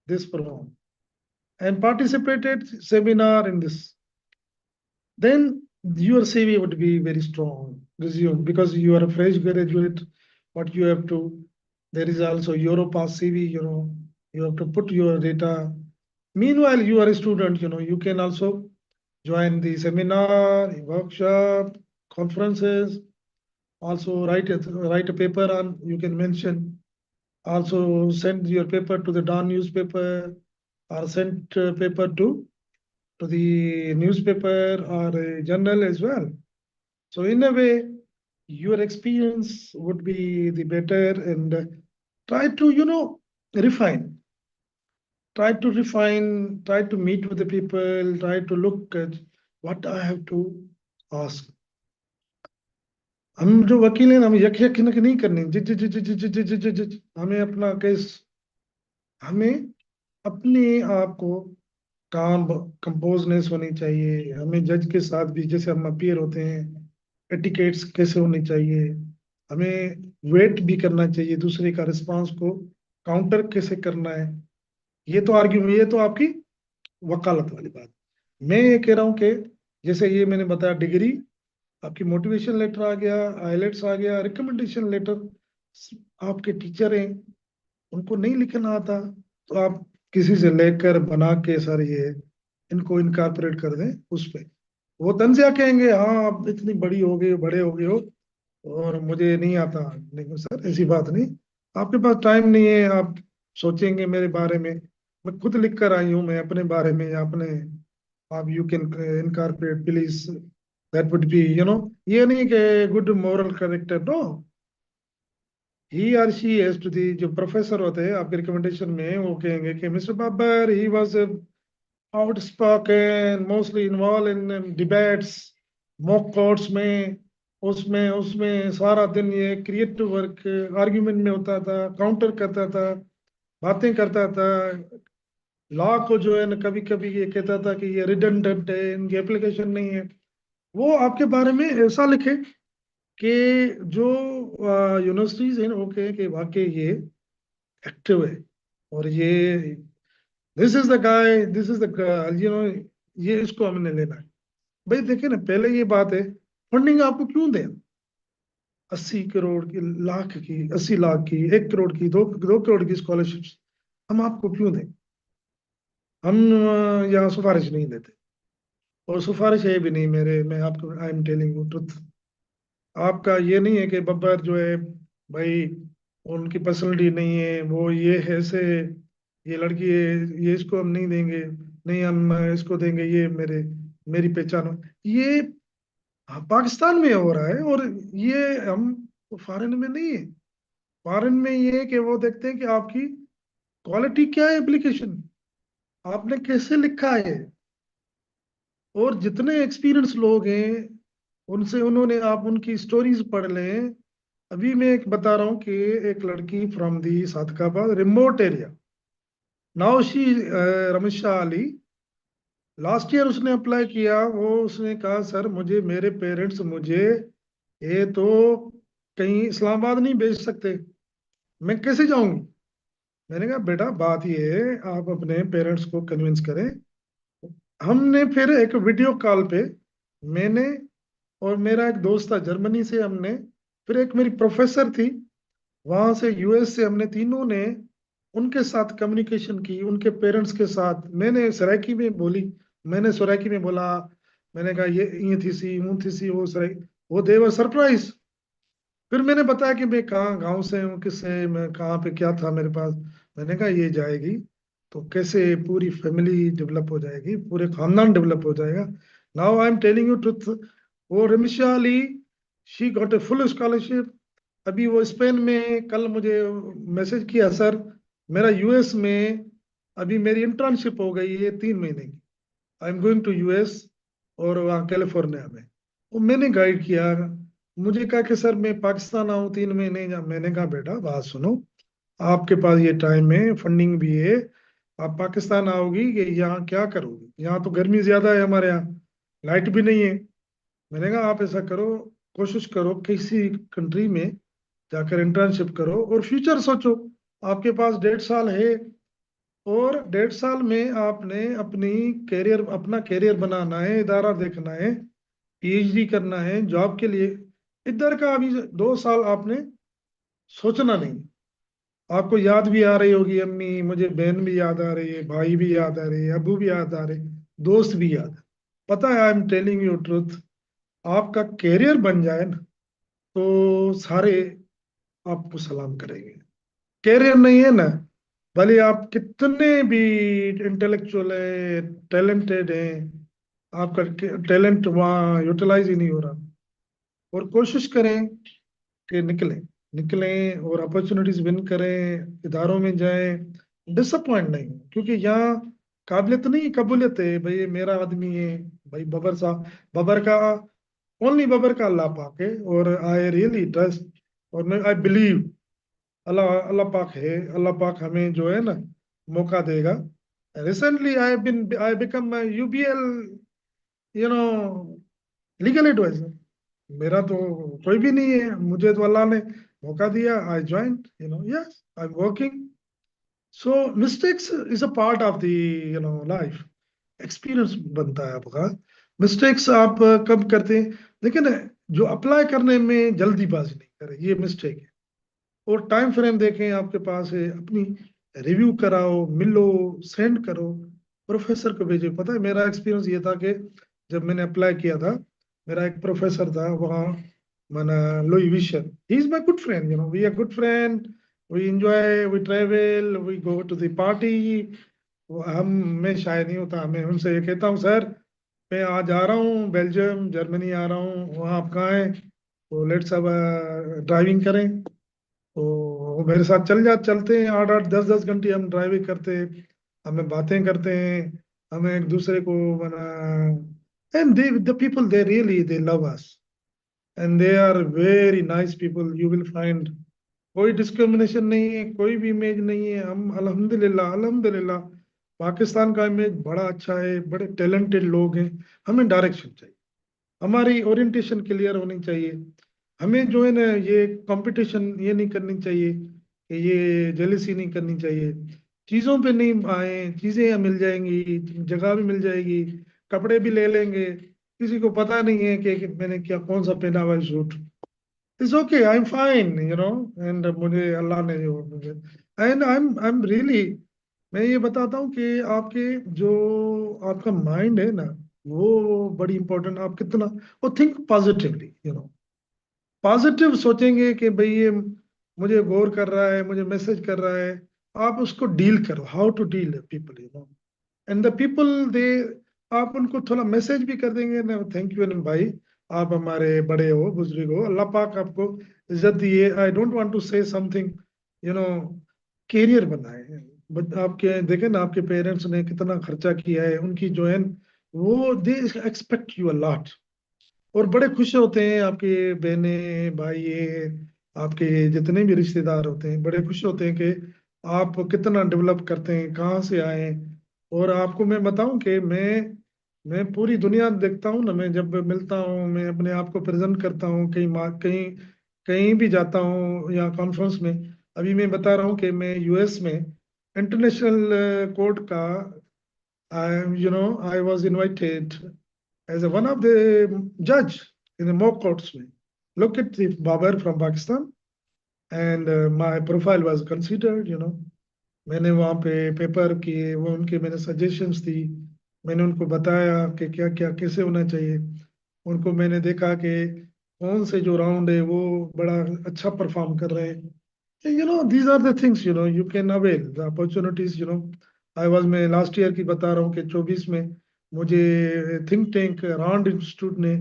this program and participated seminar in this, then your CV would be very strong resume because you are a fresh graduate. What you have to, there is also Europass CV, you have to put your data. Meanwhile, you are a student, you can also join the seminar, workshop, conferences, also write a paper on, you can mention, also send your paper to the Dawn newspaper or send paper to the newspaper or a journal as well. So in a way, your experience would be the better, and try to, refine, try to meet with the people, try to look at what I have to ask. हम जो वकील हैं हम यक यक नहीं करनी, जिज जिज जिज जिज जिज जिज जिज जिज। हमें अपना केस, हमें अपने आप को काम कंपोजनेस होनी चाहिए। हमें जज के साथ भी जैसे हम अपीयर होते हैं, एटिकेट्स कैसे होनी चाहिए, हमें वेट भी करना चाहिए, दूसरे का रिस्पांस को काउंटर कैसे करना है। ये तो आपकी वकालत वाली बात। मैं ये कह रहा हूँ कि जैसे ये मैंने बताया, डिग्री, आपकी मोटिवेशन लेटर आ गया, आइलेट्स आ गया, रिकमेंडेशन लेटर, आपके टीचर हैं उनको नहीं लिखना आता तो आप किसी से लेकर बना के सर ये इनको इनकारपोरेट कर दें उस पे। वो तंजिया कहेंगे हाँ आप इतनी बड़ी हो गई, बड़े हो गए हो और मुझे नहीं आता। नहीं सर, ऐसी बात नहीं, आपके पास टाइम नहीं है, आप सोचेंगे मेरे बारे में, मैं खुद लिख कर आई हूँ मैं अपने बारे में, या अपने, आप you can incorporate please, that would be, ये नहीं कि good moral character, no, he or she has to the, जो प्रोफेसर होते हैं आपके रिकमेंडेशन में वो कहेंगे कि mister Babar he was outspoken, mostly involve in debates, mock courts में, उसमें उसमें सारा दिन ये क्रिएटिव वर्क, आर्ग्यूमेंट में होता था, काउंटर करता था, बातें करता था। लॉ को जो है ना, कभी कभी ये कहता था कि ये रिडंडेंट है, इनकी एप्लीकेशन नहीं है। वो आपके बारे में ऐसा लिखे कि जो यूनिवर्सिटीज हैं वो कहे कि वाकई ये एक्टिव है, और ये this is the guy, this is the you know, ये इसको हमने लेना है। भाई देखिए ना, पहले ये बात है, फंडिंग आपको क्यों दें? 80 करोड़ की, लाख की, 80 लाख की, 1 करोड़ की, 2 करोड़ की स्कॉलरशिप्स हम आपको क्यों दें? हम यहाँ सिफारिश नहीं देते, और सिफारिश है भी नहीं मेरे, मैं आपको आई एम टेलिंग यू ट्रुथ। आपका ये नहीं है कि बब्बर जो है, भाई उनकी पर्सनैलिटी नहीं है, वो ये है ऐसे, ये लड़की है, ये इसको हम नहीं देंगे, नहीं हम इसको देंगे, ये मेरी पहचान हो। ये हाँ, पाकिस्तान में हो रहा है, और ये हम फॉरेन में नहीं है। फॉरेन में ये है कि वो देखते हैं कि आपकी क्वालिटी क्या है, एप्लीकेशन आपने कैसे लिखा है। और जितने एक्सपीरियंस लोग हैं उनसे, उन्होंने, आप उनकी स्टोरीज पढ़ लें। अभी मैं एक बता रहा हूँ कि एक लड़की from the Sadiqabad remote area, now she, Rameesha Ali, last year उसने अप्लाई किया। वो उसने कहा सर मुझे, मेरे पेरेंट्स मुझे ये तो कहीं इस्लामाबाद नहीं भेज सकते, मैं कैसे जाऊंगी? मैंने कहा बेटा बात ये है, आप अपने पेरेंट्स को कन्विंस करें। हमने फिर एक वीडियो कॉल पे, मैंने और मेरा एक दोस्त था जर्मनी से, हमने, फिर एक मेरी प्रोफेसर थी वहां से, यूएस से, हमने तीनों ने उनके साथ कम्युनिकेशन की, उनके पेरेंट्स के साथ। मैंने सराइकी में बोली, मैंने सराइकी में बोला, मैंने कहा ये थी सी, यूं थी सी, वो सराई, वो देवर सरप्राइज। फिर मैंने बताया कि मैं कहाँ गांव से हूँ, किससे, मैं कहाँ पे क्या था मेरे पास। मैंने कहा ये जाएगी तो कैसे पूरी फैमिली डेवलप हो जाएगी, पूरे खानदान डेवलप हो जाएगा। Now I am telling you truth, वो Rimsha Ali, she got a full scholarship. अभी वो स्पेन में, कल मुझे मैसेज किया सर, मेरा यूएस में अभी मेरी इंटर्नशिप हो गई है 3 महीने की, I am going to US, और वहाँ कैलिफोर्निया में। वो मैंने गाइड किया। मुझे कहा कि सर मैं पाकिस्तान आऊँ 3 महीने, या मैंने कहा बेटा बात सुनो, आपके पास ये टाइम है, फंडिंग भी है, आप पाकिस्तान आओगी कि यहाँ क्या करोगी? यहाँ तो गर्मी ज्यादा है, हमारे यहाँ लाइट भी नहीं है। मैंने कहा आप ऐसा करो, कोशिश करो किसी कंट्री में जाकर इंटर्नशिप करो और फ्यूचर सोचो। आपके पास 1.5 साल है, और 1.5 साल में आपने अपना कैरियर बनाना है, इदारा देखना है, पीएचडी करना है जॉब के लिए। इधर का अभी 2 साल आपने सोचना नहीं। आपको याद भी आ रही होगी अम्मी, मुझे बहन भी याद आ रही है, भाई भी याद आ रही है, अबू भी याद आ रहे, दोस्त भी याद है। पता है, आई एम टेलिंग यू ट्रुथ, आपका कैरियर बन जाए ना, तो सारे आपको सलाम करेंगे। कैरियर नहीं है ना, भले आप कितने भी इंटेलेक्चुअल है, टैलेंटेड हैं, आपका टैलेंट वहाँ यूटिलाइज ही नहीं हो रहा। और कोशिश करें कि निकलें, निकलें और अपॉर्चुनिटीज विन करें, इदारों में जाएं, डिसअपॉइंट नहीं हो, क्योंकि यहाँ काबिलियत नहीं, कबूलियत है। भाई ये मेरा आदमी है, भाई बबर साहब, बबर का, ओनली बबर का अल्लाह पाक है, और आई रियली ट्रस्ट, और मैं आई बिलीव अल्लाह, अल्लाह पाक है, अल्लाह पाक हमें जो है ना मौका देगा। Recently I become UBL, you know, legal advisor. मेरा तो कोई भी नहीं है, मुझे तो अल्लाह ने मौका दिया, I join, yes I am working. So mistakes is a part of the life, experience बनता है आपका। मिस्टेक्स आप कब करते हैं? लेकिन जो अप्लाई करने में जल्दीबाजी नहीं करें, ये मिस्टेक है। और टाइम फ्रेम देखें, आपके पास है, अपनी रिव्यू कराओ, मिलो, सेंड करो, प्रोफेसर को भेजो। पता है मेरा एक्सपीरियंस ये था कि जब मैंने अप्लाई किया था, मेरा एक प्रोफेसर था वहाँ, माना Louis Fischer, he is my good friend, we are good friend, we enjoy, we travel, we go to the party. हम, मैं शायद नहीं होता, मैं उनसे ये कहता हूँ सर मैं आज आ रहा हूँ बेल्जियम, जर्मनी आ रहा हूँ, वहाँ आप कहाँ हैं, तो लेट्स अब ड्राइविंग करें। तो वो मेरे साथ चलते हैं, 8 8 10 10 घंटे हम ड्राइविंग करते हैं, हमें बातें करते हैं, हमें एक दूसरे को मना And the people, they love us. And they are very nice people. You will find कोई डिस्क्रिमिनेशन नहीं है, कोई भी इमेज नहीं है. हम अल्हम्दुलिल्लाह अल्हम्दुलिल्लाह पाकिस्तान का इमेज बड़ा अच्छा है, बड़े टैलेंटेड लोग हैं. हमें डायरेक्शन चाहिए, हमारी ओरिएंटेशन क्लियर होनी चाहिए. हमें जो है ना ये कंपटीशन ये नहीं करनी चाहिए, कि ये जेलसी नहीं करनी चाहिए. चीज़ों पे नहीं आए, चीज़ें मिल जाएंगी, जगह भी मिल जाएगी, कपड़े भी ले लेंगे. किसी को पता नहीं है कि मैंने क्या कौन सा पहना हुआ है suit. It's okay, I am fine, and मुझे अल्लाह ने जो मुझे, एंड आई एम रियली, मैं ये बताता हूँ कि आपके जो आपका माइंड है ना, वो बड़ी इंपॉर्टेंट. आप कितना वो थिंक पॉजिटिवली, पॉजिटिव सोचेंगे कि भाई ये मुझे गौर कर रहा है, मुझे मैसेज कर रहा है. आप उसको डील करो, how to deal people, and the people they, आप उनको थोड़ा मैसेज भी कर देंगे ना, थैंक यू अनिल भाई, आप हमारे बड़े हो, बुजुर्ग हो, अल्लाह पाक आपको इज्जत दिए. I don't want to say something, you know career बनाए. बट आपके देखे ना, आपके पेरेंट्स ने कितना खर्चा किया है, उनकी जो है वो they expect you a lot. और बड़े खुश होते हैं आपके बहने भाई, आपके जितने भी रिश्तेदार होते हैं बड़े खुश होते हैं कि आप कितना डेवलप करते हैं, कहाँ से आए. और आपको मैं बताऊं कि मैं पूरी दुनिया देखता हूँ ना, मैं जब मिलता हूँ, मैं अपने आप को प्रेजेंट करता हूँ कहीं कहीं कहीं भी जाता हूँ या कॉन्फ्रेंस में. अभी मैं बता रहा हूँ कि मैं यूएस में इंटरनेशनल कोर्ट का, I was invited as a, one of the judge in the mock courts में. Look at the Babar from Pakistan, and my profile was considered. मैंने वहाँ पे पेपर किए, वो उनके मैंने सजेशंस दी, मैंने उनको बताया कि क्या क्या कैसे होना चाहिए. उनको मैंने देखा कि कौन से जो राउंड है वो बड़ा अच्छा परफॉर्म कर रहे हैं. These are the things, you can avail the opportunities. I was, मैं लास्ट ईयर की बता रहा हूँ कि 24 में मुझे थिंक टैंक राउंड इंस्टीट्यूट ने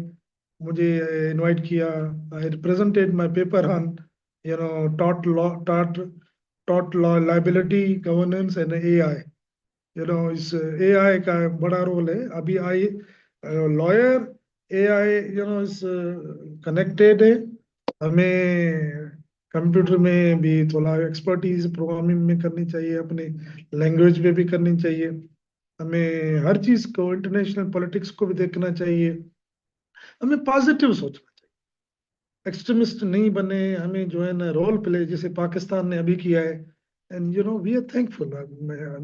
मुझे इनवाइट किया. I represented my paper on, taught law liability governance and AI. इस एआई का बड़ा रोल है अभी. आई लॉयर, एआई, इस कनेक्टेड है. हमें कंप्यूटर में भी थोड़ा एक्सपर्टीज प्रोग्रामिंग में करनी चाहिए, अपने लैंग्वेज पे भी करनी चाहिए. हमें हर चीज को, इंटरनेशनल पॉलिटिक्स को भी देखना चाहिए. हमें पॉजिटिव सोचना चाहिए, एक्सट्रीमिस्ट नहीं बने. हमें जो है ना रोल प्ले जैसे पाकिस्तान ने अभी किया है. एंड वी आर थैंकफुल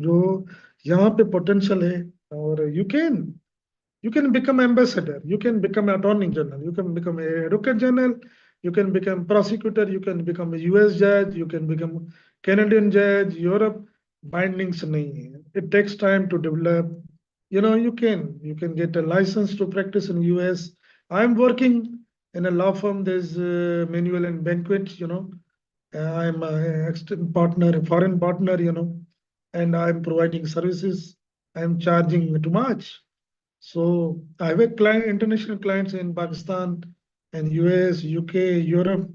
जो यहाँ पे पोटेंशियल है. और you can become ambassador, you can become attorney general, you can become a advocate general, you can become prosecutor, you can become a US judge, you can become Canadian judge. Europe bindings nahi hai. It takes time to develop. You can get a license to practice in US. I'm working in a law firm. There's manual and banquet. I'm a partner, a foreign partner. And I'm providing services. I'm charging too much. So I have a international clients in Pakistan and US, UK, Europe.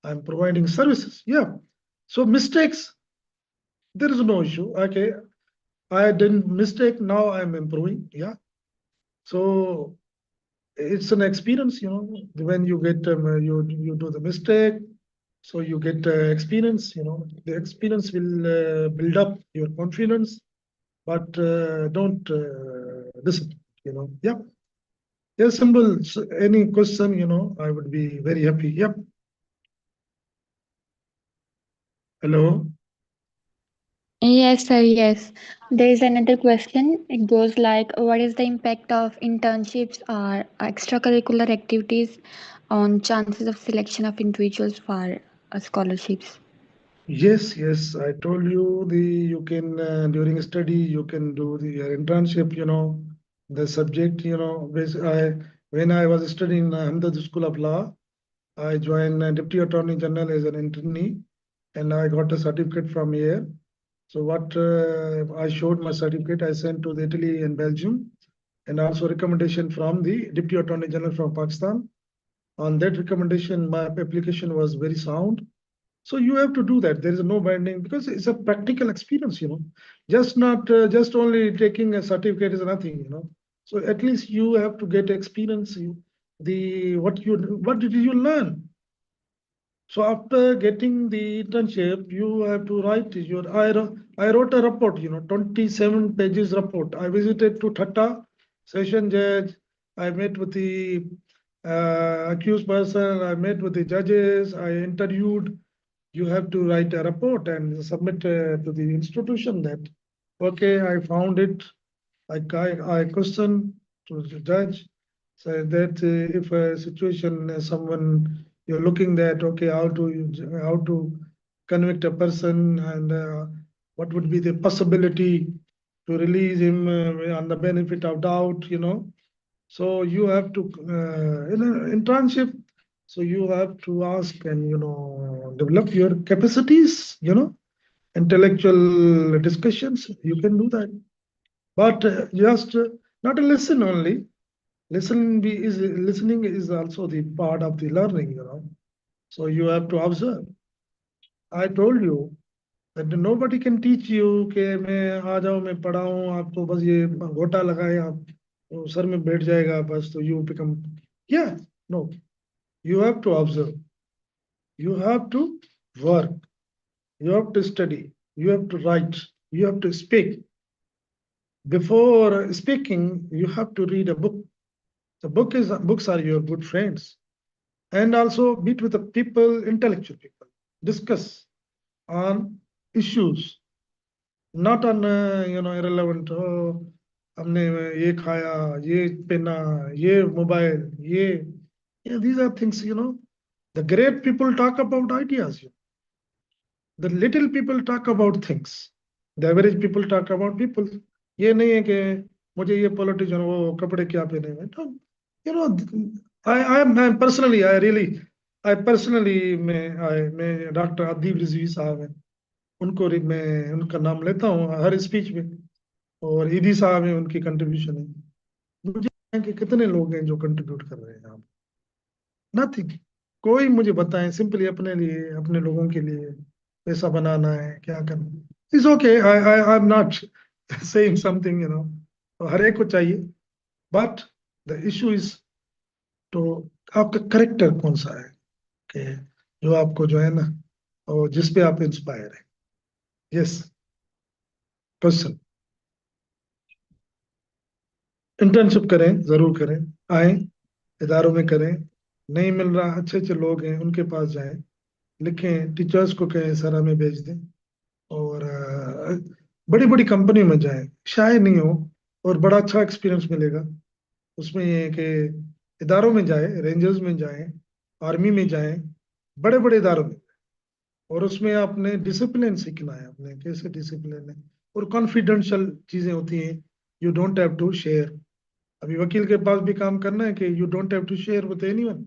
I'm providing services. Yeah. So mistakes, there is no issue. Okay. I didn't mistake. Now I'm improving. Yeah. So it's an experience, when you get, you do the mistake. So you get experience, the experience will build up your confidence, but don't disappoint, Yeah. Yes, Symbol. Any question, I would be very happy. Yep. Hello. Yes, sir. Yes. There is another question. It goes like, what is the impact of internships or extracurricular activities on chances of selection of individuals for scholarships? Yes, yes. I told you you can during study you can do the internship. The subject. When I was studying Ahmedabad School of Law, I joined Deputy Attorney General as an internee, and I got a certificate from here. So what I showed my certificate, I sent to the Italy and Belgium, and also recommendation from the Deputy Attorney General from Pakistan. On that recommendation, my application was very sound. So you have to do that. There is no binding because it's a practical experience. Just not just only taking a certificate is nothing. So at least you have to get experience. What did you learn? So after getting the internship, you have to write I wrote a report, 27 pages report. I visited to Thatta, session judge. I met with the accused person. I met with the judges. I interviewed. You have to write a report and submit to the institution that, okay, I found it. I question to the judge, so that if a situation, someone you're looking at, okay, how to convict a person, and what would be the possibility to release him on the benefit of doubt, So you have to in an internship, so you have to ask and develop your capacities, intellectual discussions. You can do that, but just not a lesson only. Listening is also the part of the learning, So you have to observe. I told you that nobody can teach you कि मैं आ जाओ मैं पढ़ाऊँ आपको बस ये घोटा लगाए आप तो सर में बैठ जाएगा बस तो you become, yeah, no, you have to observe, you have to work, you have to study, you have to write, you have to speak. Before speaking, you have to read a book. The books are your good friends, and also meet with the people, intellectual people, discuss on issues, not on irrelevant. Oh, हमने ये खाया, ये पहना, ये mobile, ये yeah, these are things. The great people talk about ideas. The little people talk about things. The average people talk about people. ये नहीं है कि मुझे ये politician वो कपड़े क्या पहने हुए तो you know I personally I personally मैं डॉक्टर अदीब रिजवी साहब हैं मैं उनका नाम लेता हूँ हर स्पीच में और ईदी साहब हैं उनकी कंट्रीब्यूशन है मुझे है कि कितने लोग हैं जो कंट्रीब्यूट कर रहे हैं यहाँ नथिंग कोई मुझे बताएं सिंपली अपने लिए अपने लोगों के लिए पैसा बनाना है क्या करना is okay I am not saying something हर एक को चाहिए बट द इशू इज तो आपका करेक्टर कौन सा है कि जो आपको जो है ना और जिस पे आप इंस्पायर है यस क्वेश्चन इंटर्नशिप करें जरूर करें आए इदारों में करें नहीं मिल रहा अच्छे अच्छे लोग हैं उनके पास जाएं लिखें टीचर्स को कहें सर हमें भेज दें और बड़ी बड़ी कंपनी में जाएं शायद नहीं हो और बड़ा अच्छा एक्सपीरियंस मिलेगा उसमें ये है कि इदारों में जाए रेंजर्स में जाएं आर्मी में जाएं बड़े बड़े इदारों में और उसमें आपने डिसिप्लिन सीखना है आपने कैसे डिसिप्लिन है और कॉन्फिडेंशियल चीजें होती हैं you don't have to share अभी वकील के पास भी काम करना है कि you don't have to share with anyone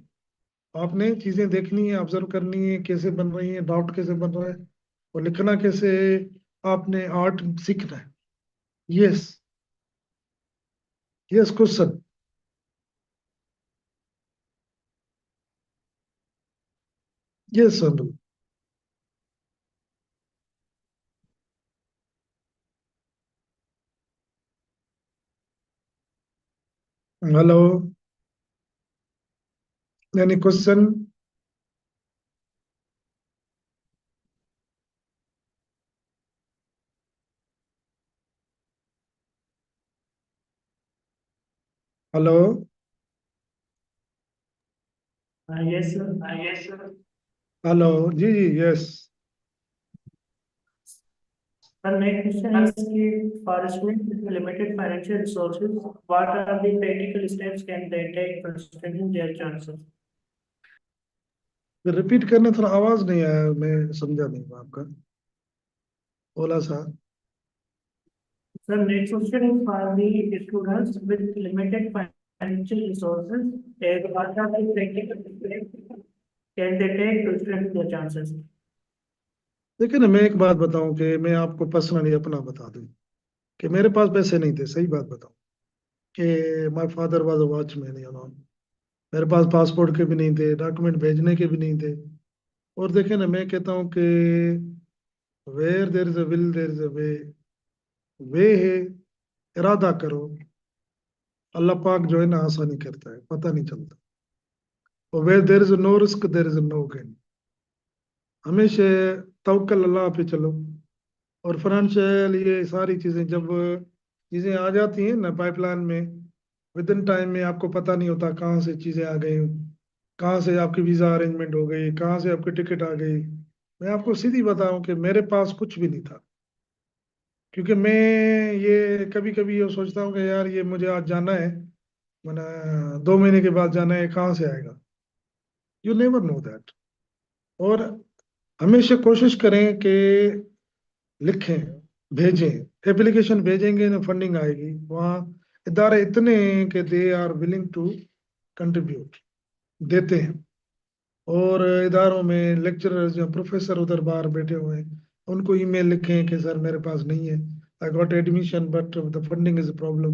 आपने चीजें देखनी है ऑब्जर्व करनी है कैसे बन रही है डाउट कैसे बन रहा है और लिखना कैसे है, आपने आर्ट सीखना है yes yes question yes Anu hello any question hello Yes, sir. Hello जी जी yes The next question is for students with limited financial resources, what are the practical steps can they take to strengthen their chances? Repeat करने थोड़ा आवाज नहीं आया मैं समझा नहीं आपका बोला सा The next question is for the students with limited financial resources, and what are the practical steps can they take to strengthen their chances? देखिए ना मैं एक बात बताऊं कि मैं आपको पर्सनली अपना बता दूं कि मेरे पास पैसे नहीं थे सही बात बताऊं कि my father was a watchman मेरे पास पासपोर्ट के भी नहीं थे डॉक्यूमेंट भेजने के भी नहीं थे और देखे ना मैं कहता हूँ कि where there is a will there is a way way है इरादा करो अल्लाह पाक जो है ना आसानी करता है, पता नहीं चलता। और where there is no risk there is no gain. हमेशा तवक्कल अल्लाह पे चलो। और फाइनेंशियल ये सारी चीजें जब चीजें आ जाती हैं ना पाइपलाइन में, विद इन टाइम में आपको पता नहीं होता कहाँ से चीजें आ गई, कहाँ से आपकी वीजा अरेंजमेंट हो गई, कहाँ से आपकी टिकट आ गई। मैं आपको सीधी बताऊं कि मेरे पास कुछ भी नहीं था, क्योंकि मैं ये कभी कभी ये सोचता हूँ कि यार ये मुझे आज जाना है, मैंने 2 महीने के बाद जाना है, कहाँ से आएगा? You never know that. और हमेशा कोशिश करें कि लिखें, भेजें, एप्लीकेशन भेजेंगे ना फंडिंग आएगी। वहाँ इदारे इतने हैं कि they are willing to contribute, देते हैं। और इदारों में लेक्चरर्स या प्रोफेसर उधर बाहर बैठे हुए हैं, उनको ईमेल लिखें कि सर मेरे पास नहीं है, I got admission but the funding is a problem,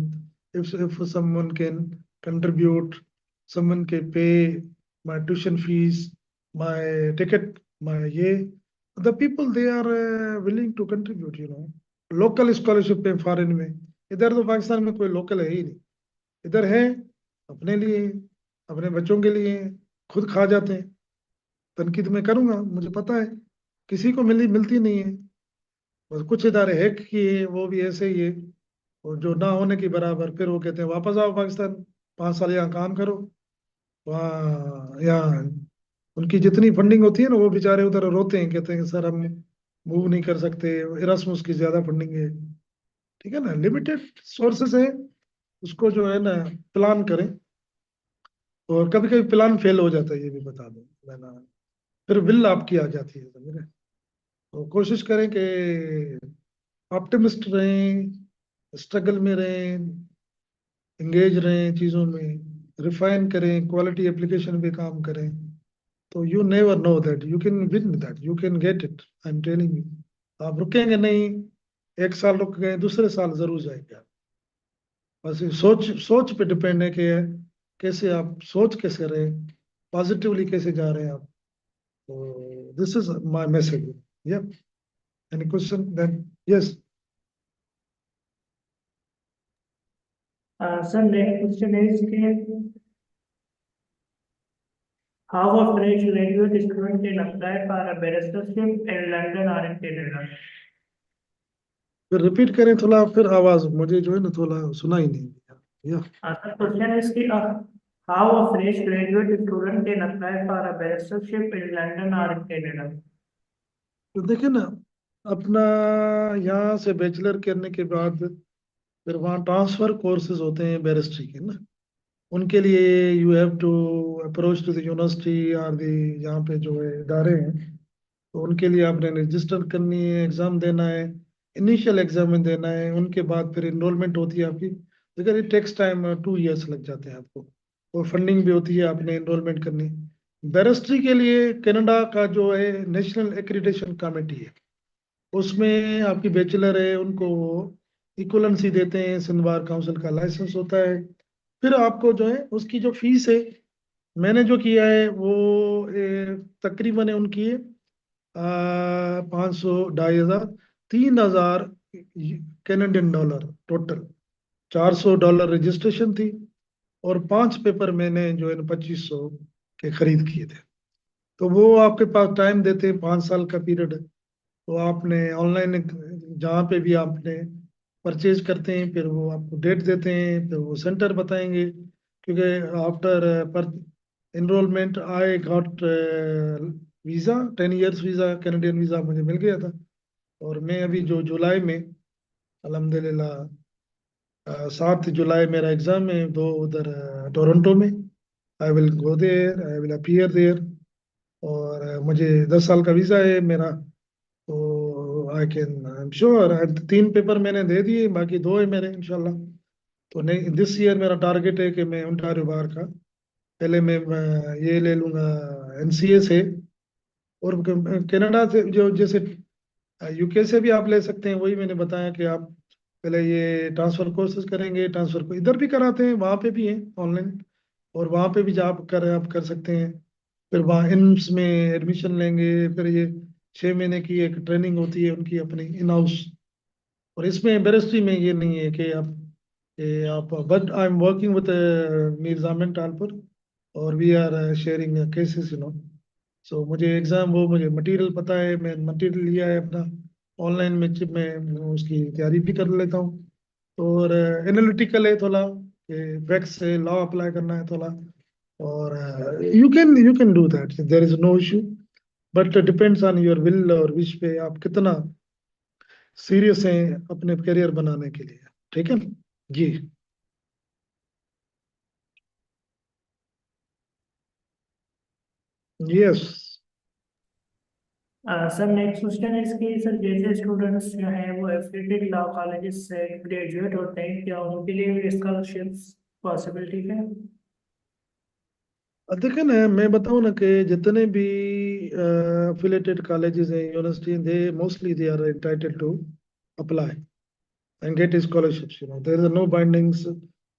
if someone can contribute, someone can pay my tuition fees, my ticket, my ये, the people they are willing to contribute, you know। Local scholarship पे foreign में, इधर तो पाकिस्तान में कोई local है ही नहीं। इधर है अपने लिए, अपने बच्चों के लिए, खुद खा जाते हैं। तनकीद मैं करूंगा, मुझे पता है किसी को मिलती नहीं है। बस कुछ इदारे हैक किए, वो भी ऐसे ही है, और जो ना होने की बराबर, फिर वो कहते हैं वापस आओ पाकिस्तान, 5 साल यहाँ काम करो। वहाँ यहाँ उनकी जितनी फंडिंग होती है ना, वो बेचारे उधर रोते हैं, कहते हैं कि सर हम मूव नहीं कर सकते, इरास्मुस की ज्यादा फंडिंग है। ठीक है ना, लिमिटेड सोर्सेस है, उसको जो है ना प्लान करें। और कभी कभी प्लान फेल हो जाता है, ये भी बता दूं मैं ना, फिर विल आपकी आ जाती है, समझ रहे? तो कोशिश करें कि ऑप्टिमिस्ट रहें, स्ट्रगल में रहें, एंगेज रहें चीज़ों में, रिफाइन करें, क्वालिटी एप्लीकेशन पे काम करें। तो you never know that you can win that, you can get it, I am telling you. आप रुकेंगे नहीं, 1 साल रुक गए, दूसरे साल जरूर जाएंगे आप। बस ये सोच सोच पे डिपेंड है कि कैसे आप सोच कैसे रहे, पॉजिटिवली कैसे जा रहे हैं आप। तो दिस इज माय मैसेज। या any question then? Yes. Sir, next question is how a fresh graduate student can apply for a barristership in London or in Canada? फिर रिपीट करें थोड़ा, फिर आवाज मुझे जो है ना थोड़ा सुना ही नहीं दिया। या Sir, question is how a fresh graduate student can apply for a barristership in London or in Canada? तो देखिए ना, अपना यहाँ से बैचलर करने के बाद फिर वहाँ ट्रांसफर कोर्सेज होते हैं बैरिस्ट्री के ना। उनके लिए you have to approach to the university और द यहाँ पे जो है इदारे हैं, तो उनके लिए आपने रजिस्टर करनी है, एग्जाम देना है, इनिशियल एग्जाम में देना है, उनके बाद फिर इनरोलमेंट होती है आपकी। अगर इट टेक्स टाइम 2 इयर्स लग जाते हैं आपको। और फंडिंग भी होती है, आपने इनरोलमेंट करनी। बैरिस्ट्री के लिए कनाडा का जो है नेशनल एक्रीडिटेशन कमेटी है, उसमें आपकी बैचलर है उनको इक्वलेंसी देते हैं, सिंध बार काउंसिल का लाइसेंस होता है। फिर आपको जो है उसकी जो फीस है, मैंने जो किया है वो तकरीबन है उनकी 500, 2,500, 3,000 कैनेडियन डॉलर टोटल। $400 रजिस्ट्रेशन थी, और 5 पेपर मैंने जो है 2,500 के खरीद किए थे। तो वो आपके पास टाइम देते हैं, 5 साल का पीरियड। तो आपने ऑनलाइन जहाँ पे भी आपने परचेज करते हैं, फिर वो आपको डेट देते हैं, फिर वो सेंटर बताएंगे। क्योंकि आफ्टर पर enrolment I got visa, 10 years visa, Canadian visa मुझे मिल गया था। और मैं अभी जो जुलाई में अल्हम्दुलिल्लाह 7 जुलाई मेरा एग्ज़ाम है, दो उधर टोरंटो में। I will go there, I will appear there. और मुझे 10 साल का वीज़ा है मेरा। तो I can, I am sure, 3 paper मैंने दे दिए, बाकी 2 है मेरे इंशाल्लाह। तो नहीं, दिस ईयर मेरा टारगेट है कि मैं ओंटारियो बार का पहले मैं ये ले लूंगा, एनसीए से। और कनाडा से जो जैसे यूके से भी आप ले सकते हैं, वही मैंने बताया कि आप पहले ये ट्रांसफर कोर्सेज करेंगे। ट्रांसफर को इधर भी कराते हैं, वहाँ पे भी है ऑनलाइन, और वहाँ पे भी जा आप कर सकते हैं। फिर वहाँ इन्स में एडमिशन लेंगे, फिर ये 6 महीने की एक ट्रेनिंग होती है उनकी अपनी इन हाउस। और इसमें बैरिस्ट्री में ये नहीं है कि आप आप, but I am working with Mir Talpur, और वी आर शेयरिंग केसेस, सो मुझे एग्जाम, वो मुझे मटेरियल पता है, मैं मटेरियल लिया है अपना ऑनलाइन में, मैं उसकी तैयारी भी कर लेता हूँ। और एनालिटिकल है थोड़ा, फैक्ट्स से लॉ अप्लाई करना है थोड़ा। और you can do that, there is no issue, but depends on your will और विश पे, आप कितना सीरियस हैं अपने करियर बनाने के लिए। ठीक है जी। यस। सर नेक्स्ट क्वेश्चन है इसकी, सर जैसे स्टूडेंट्स जो हैं वो एफिलिएटेड लॉ कॉलेजेस से ग्रेजुएट होते हैं, क्या उनके लिए भी स्कॉलरशिप्स पॉसिबिलिटी है? देखिए ना, मैं बताऊं ना कि जितने भी अफिलेटेड कॉलेजेस हैं, university, they mostly they are entitled to apply and get scholarships, there is no bindings.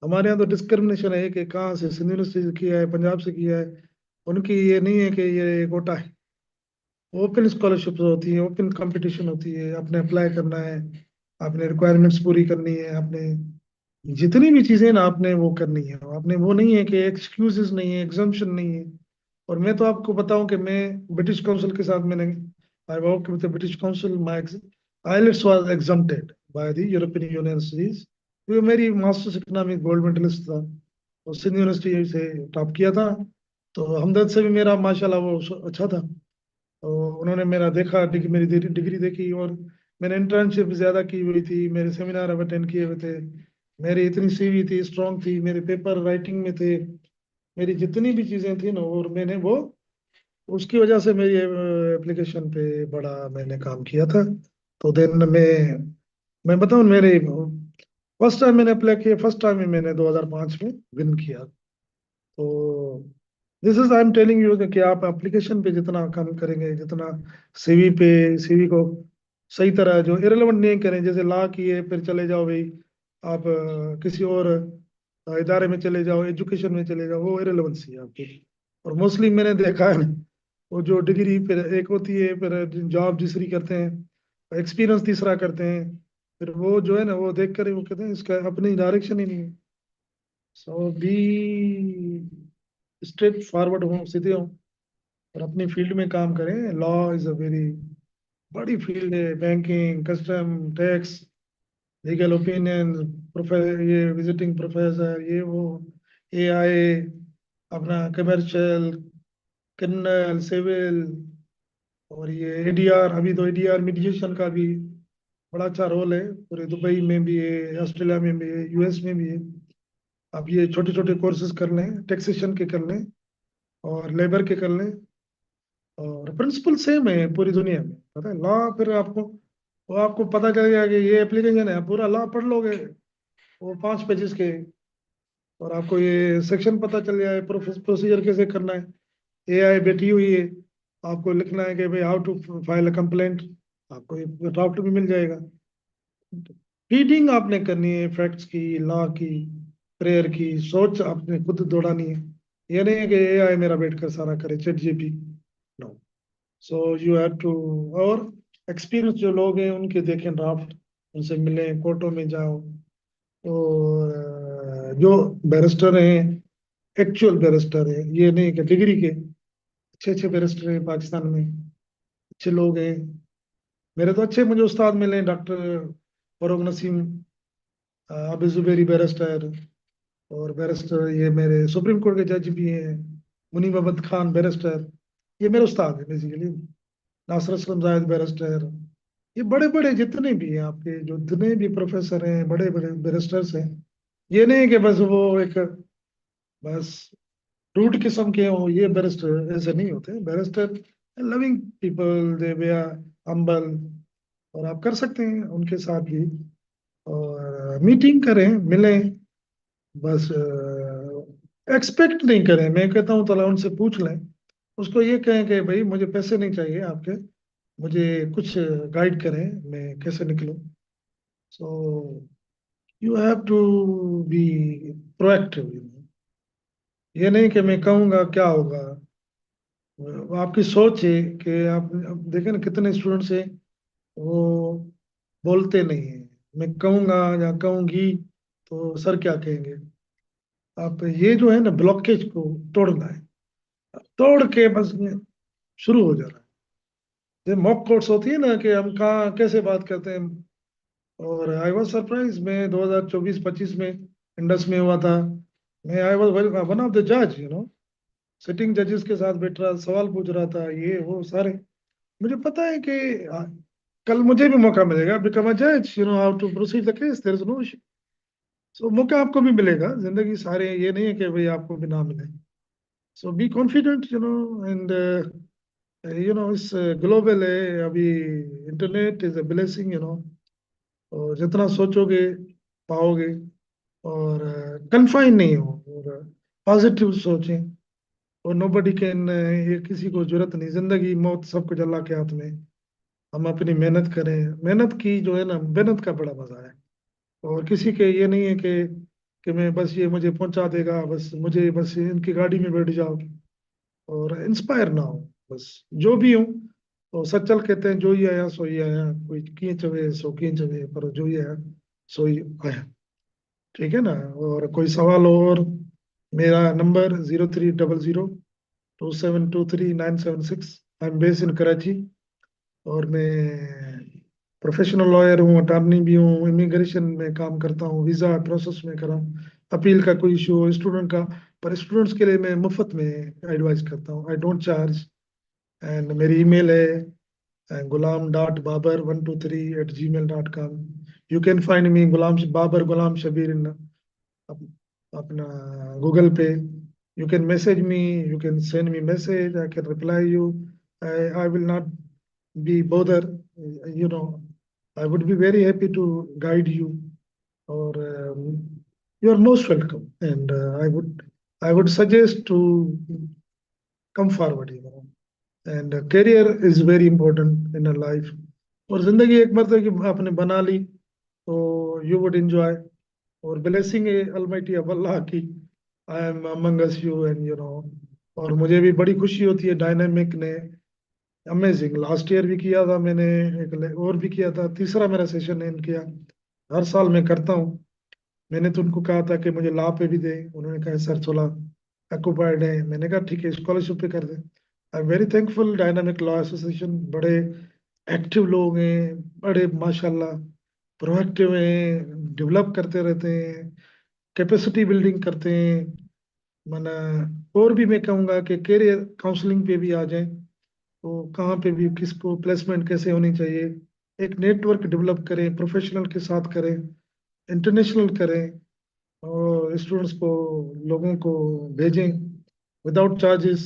हमारे यहाँ तो डिस्क्रिमिनेशन है कि कहाँ से, सिंध यूनिवर्सिटी से किया है, पंजाब से किया है, उनकी ये नहीं है कि ये कोटा है। ओपन स्कॉलरशिप होती है, ओपन कंपटीशन होती है, आपने अप्लाई करना है, आपने रिक्वायरमेंट्स पूरी करनी है, आपने जितनी भी चीजें ना आपने वो करनी है, आपने वो नहीं है कि एक्सक्यूजेस नहीं है, एग्जाम्पशन नहीं है। और मैं तो आपको बताऊं कि मैं ब्रिटिश काउंसिल के साथ मैंने, I work with the British council, my IELTS was exempted by the European universities, क्योंकि मेरी मास्टर्स इकोनॉमिक गोल्ड मेडलिस्ट था और सिंध यूनिवर्सिटी से टॉप किया था। तो हमदर्द से भी मेरा माशाल्लाह वो अच्छा था। तो उन्होंने मेरा देखा, मेरी डिग्री देखी, और मैंने इंटर्नशिप ज्यादा की हुई थी, मेरे सेमिनार अब अटेंड किए हुए थे, मेरी इतनी सीवी थी, स्ट्रांग थी, मेरे पेपर राइटिंग में थे, मेरी जितनी भी चीजें थी ना, और मैंने वो, उसकी वजह से मेरी एप्लीकेशन पे बड़ा मैंने काम किया था। तो देन मैं बताऊं, मेरे फर्स्ट टाइम मैंने अप्लाई किया, फर्स्ट टाइम में मैंने 2005 में विन किया। तो this is, I am telling you कि आप एप्लीकेशन पे जितना काम करेंगे, जितना सीवी को सही तरह, जो इरेलेवेंट नहीं करें, जैसे लॉ किए फिर चले जाओ भाई आप किसी और इदारे में चले जाओ, एजुकेशन में चले जाओ, वो इरेलेवेंसी है आपकी। और मोस्टली मैंने देखा है ना, वो जो डिग्री फिर एक होती है, फिर जॉब दूसरी करते हैं, एक्सपीरियंस तीसरा करते हैं, फिर वो जो है ना, वो देख कर ही वो कहते हैं इसका अपनी डायरेक्शन ही नहीं है। सो बी स्ट्रेट फॉरवर्ड हूँ, सीधे हूँ, और अपनी फील्ड में काम करें। लॉ इज अ वेरी बड़ी फील्ड है, banking, custom, tax, legal opinion, ये विजिटिंग प्रोफेसर, ये वो, एआई, अपना कमर्शियल, क्रिमिनल, सिविल, और ये एडीआर, अभी तो एडीआर मीडिएशन का भी बड़ा अच्छा रोल है, पूरे दुबई में भी है, ऑस्ट्रेलिया में भी है, यूएस में भी है। आप ये छोटे छोटे कोर्सेज कर लें, टैक्सेशन के कर लें और लेबर के कर लें, और प्रिंसिपल सेम है पूरी दुनिया में, पता है लॉ। फिर आपको, वो आपको पता चलेगा कि ये एप्लीकेशन है, पूरा लॉ पढ़ लोगे, वो 5 पेजेस के, और आपको ये सेक्शन पता चल जाए, प्रोसीजर कैसे करना है, एआई बैठी हुई है, आपको लिखना है कि भाई how to file a complaint, आपको ये ड्राफ्ट भी मिल जाएगा। रीडिंग आपने करनी है फैक्ट्स की, लॉ की, प्रेयर की, सोच आपने खुद दौड़ानी है। ये नहीं है कि एआई मेरा बैठ कर सारा करे, chat GP, no. So you have to, और एक्सपीरियंस जो लोग हैं उनके देखें ड्राफ्ट, उनसे मिलें, कोर्टों में जाओ। तो जो बैरिस्टर हैं, एक्चुअल बैरिस्टर हैं, ये नहीं कि डिग्री के, अच्छे अच्छे बैरिस्टर हैं पाकिस्तान में, अच्छे लोग हैं। मेरे तो अच्छे मुझे उस्ताद मिले, डॉक्टर फरूक नसीम, अभी जुबेरी बैरिस्टर, और बैरिस्टर ये मेरे सुप्रीम कोर्ट के जज भी हैं, मुनीब अहमद खान बैरिस्टर, ये मेरे उस्ताद हैं बेसिकली। नासर असलम जायद बैरिस्टर, ये बड़े बड़े जितने भी हैं आपके, जो जितने भी प्रोफेसर हैं, बड़े बड़े बैरिस्टर्स हैं। ये नहीं कि बस वो एक, बस रूट किस्म के हो ये बैरिस्टर, ऐसे नहीं होते barrister, loving people, they are आर हम्बल। और आप कर सकते हैं उनके साथ भी, और मीटिंग करें, मिलें, बस एक्सपेक्ट नहीं करें। मैं कहता हूँ तो उनसे पूछ लें, उसको ये कहें कि भाई मुझे पैसे नहीं चाहिए आपके, मुझे कुछ गाइड करें, मैं कैसे निकलूं। So you have to be proactive, ये नहीं कि मैं कहूँगा क्या होगा। वो आपकी सोच है कि आप देखें ना, कितने स्टूडेंट्स हैं वो बोलते नहीं है, मैं कहूँगा या कहूँगी तो सर क्या कहेंगे? आप ये जो है ना ब्लॉकेज को तोड़ना है, तोड़ के बस शुरू हो जाना है। ये मॉक कोर्स होती है ना कि हम कहाँ कैसे बात करते हैं। और आई वॉज सरप्राइज, मैं 2024-25 में इंडस में हुआ था। मैं I was one of the जज, सिटिंग जजेस के साथ बैठ रहा, सवाल पूछ रहा था, ये वो सारे। मुझे पता है कि कल मुझे भी मौका मिलेगा, बिकम अ जज, how to proceed the case, there is no issue. So मौका आपको भी मिलेगा, जिंदगी सारे ये नहीं है कि भाई आपको भी ना मिले। सो बी कॉन्फिडेंट, एंड इस ग्लोबल है अभी, इंटरनेट इज अ ब्लेसिंग, और जितना सोचोगे पाओगे। और कन्फाइन नहीं हो, और पॉजिटिव सोचें। और नोबडी कैन, ये किसी को जरूरत नहीं, जिंदगी मौत सब कुछ अल्लाह के हाथ में। हम अपनी मेहनत करें, मेहनत की जो है ना, मेहनत का बड़ा मजा है। और किसी के ये नहीं है कि मैं बस ये मुझे पहुंचा देगा, बस मुझे बस इनकी गाड़ी में बैठ जाओ और इंस्पायर ना हो। बस जो भी हूँ, तो सच्चल कहते हैं, जो ही आया सो ही आया, कोई किए चवे सो किए चवे, पर जो ही आया सो ही आया। ठीक है ना? और कोई सवाल हो, और मेरा number 03002723 976। I am based in Karachi. और मैं प्रोफेशनल लॉयर हूँ, अटॉर्नी भी हूँ, इमिग्रेशन में काम करता हूँ, वीज़ा प्रोसेस में कर रहा हूँ। अपील का कोई इशू हो स्टूडेंट का, पर स्टूडेंट्स के लिए मैं मुफ्त में एडवाइस करता हूँ, आई डोंट चार्ज। एंड मेरी ईमेल है gulam.babar123@gmail.com। You can find me Gulam Babar Gulam Shabbir in अपना गूगल पे। You can message me, you can send me message, I can reply you. I will not be bother, you know I would be very happy to guide you, or you are most welcome. And I would suggest to come forward, and career is very important in a life। और जिंदगी एक मरतबा की आपने बना ली, तो you would enjoy। और blessing है अलमाइटी ऑफ अल्लाह की, I M among us you, and और मुझे भी बड़ी खुशी होती है, डायनामिक ने अमेजिंग लास्ट ईयर भी किया था मैंने, और भी किया था, तीसरा मेरा सेशन है इनके यहाँ। हर साल मैं करता हूँ। मैंने तो उनको कहा था कि मुझे लॉ पे भी दे, उन्होंने कहा सर थोड़ा ऑक्युपाइड है। मैंने कहा ठीक है, स्कॉलरशिप पे कर दे। I am very thankful, dynamic law association बड़े एक्टिव लोग हैं, बड़े माशाल्लाह प्रोएक्टिव हैं, डेवलप करते रहते हैं, कैपेसिटी बिल्डिंग करते हैं। मना और भी मैं कहूँगा कि कैरियर काउंसलिंग पे भी आ जाएं, तो कहाँ पे भी किसको प्लेसमेंट कैसे होनी चाहिए, एक नेटवर्क डेवलप करें, प्रोफेशनल के साथ करें, इंटरनेशनल करें, और स्टूडेंट्स को, लोगों को भेजें विदाउट चार्जेस,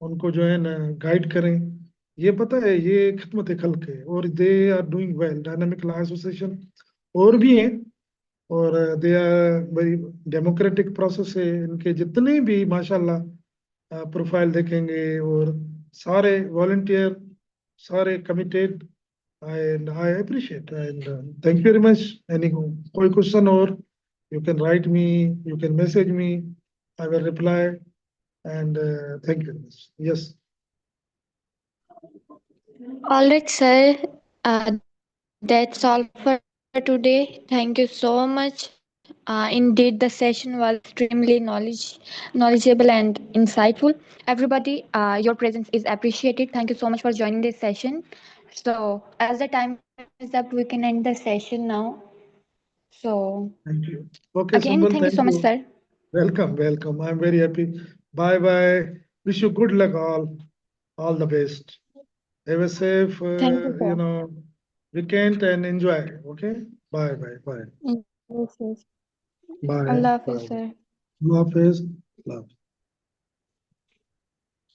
उनको जो है ना गाइड करें। ये पता है, ये खिदमत खल्क है, और they are doing well, dynamic law association और भी हैं। और they are very democratic process है इनके, जितने भी माशाल्लाह प्रोफाइल देखेंगे, और सारे वॉलंटियर, सारे committed. And I appreciate, and thank you very much. Any कोई क्वेश्चन, और you can write me, you can message me, I will reply, and thank you very much. Yes. All right, sir. That's all for today. Thank you so much. Indeed, the session was extremely knowledgeable and insightful. Everybody, your presence is appreciated. Thank you so much for joining this session. So, as the time is up, we can end the session now. So, Thank you. Okay, again, thank Sambal, you so thank much, you. sir. Welcome, welcome. I'm very happy. Bye bye. Wish you good luck all the best. Have a safe, Thank you, sir. weekend, and enjoy. Okay. Bye bye bye. Yes, yes. Bye Allah Hafiz, bye. sir. Allah Hafiz. Love.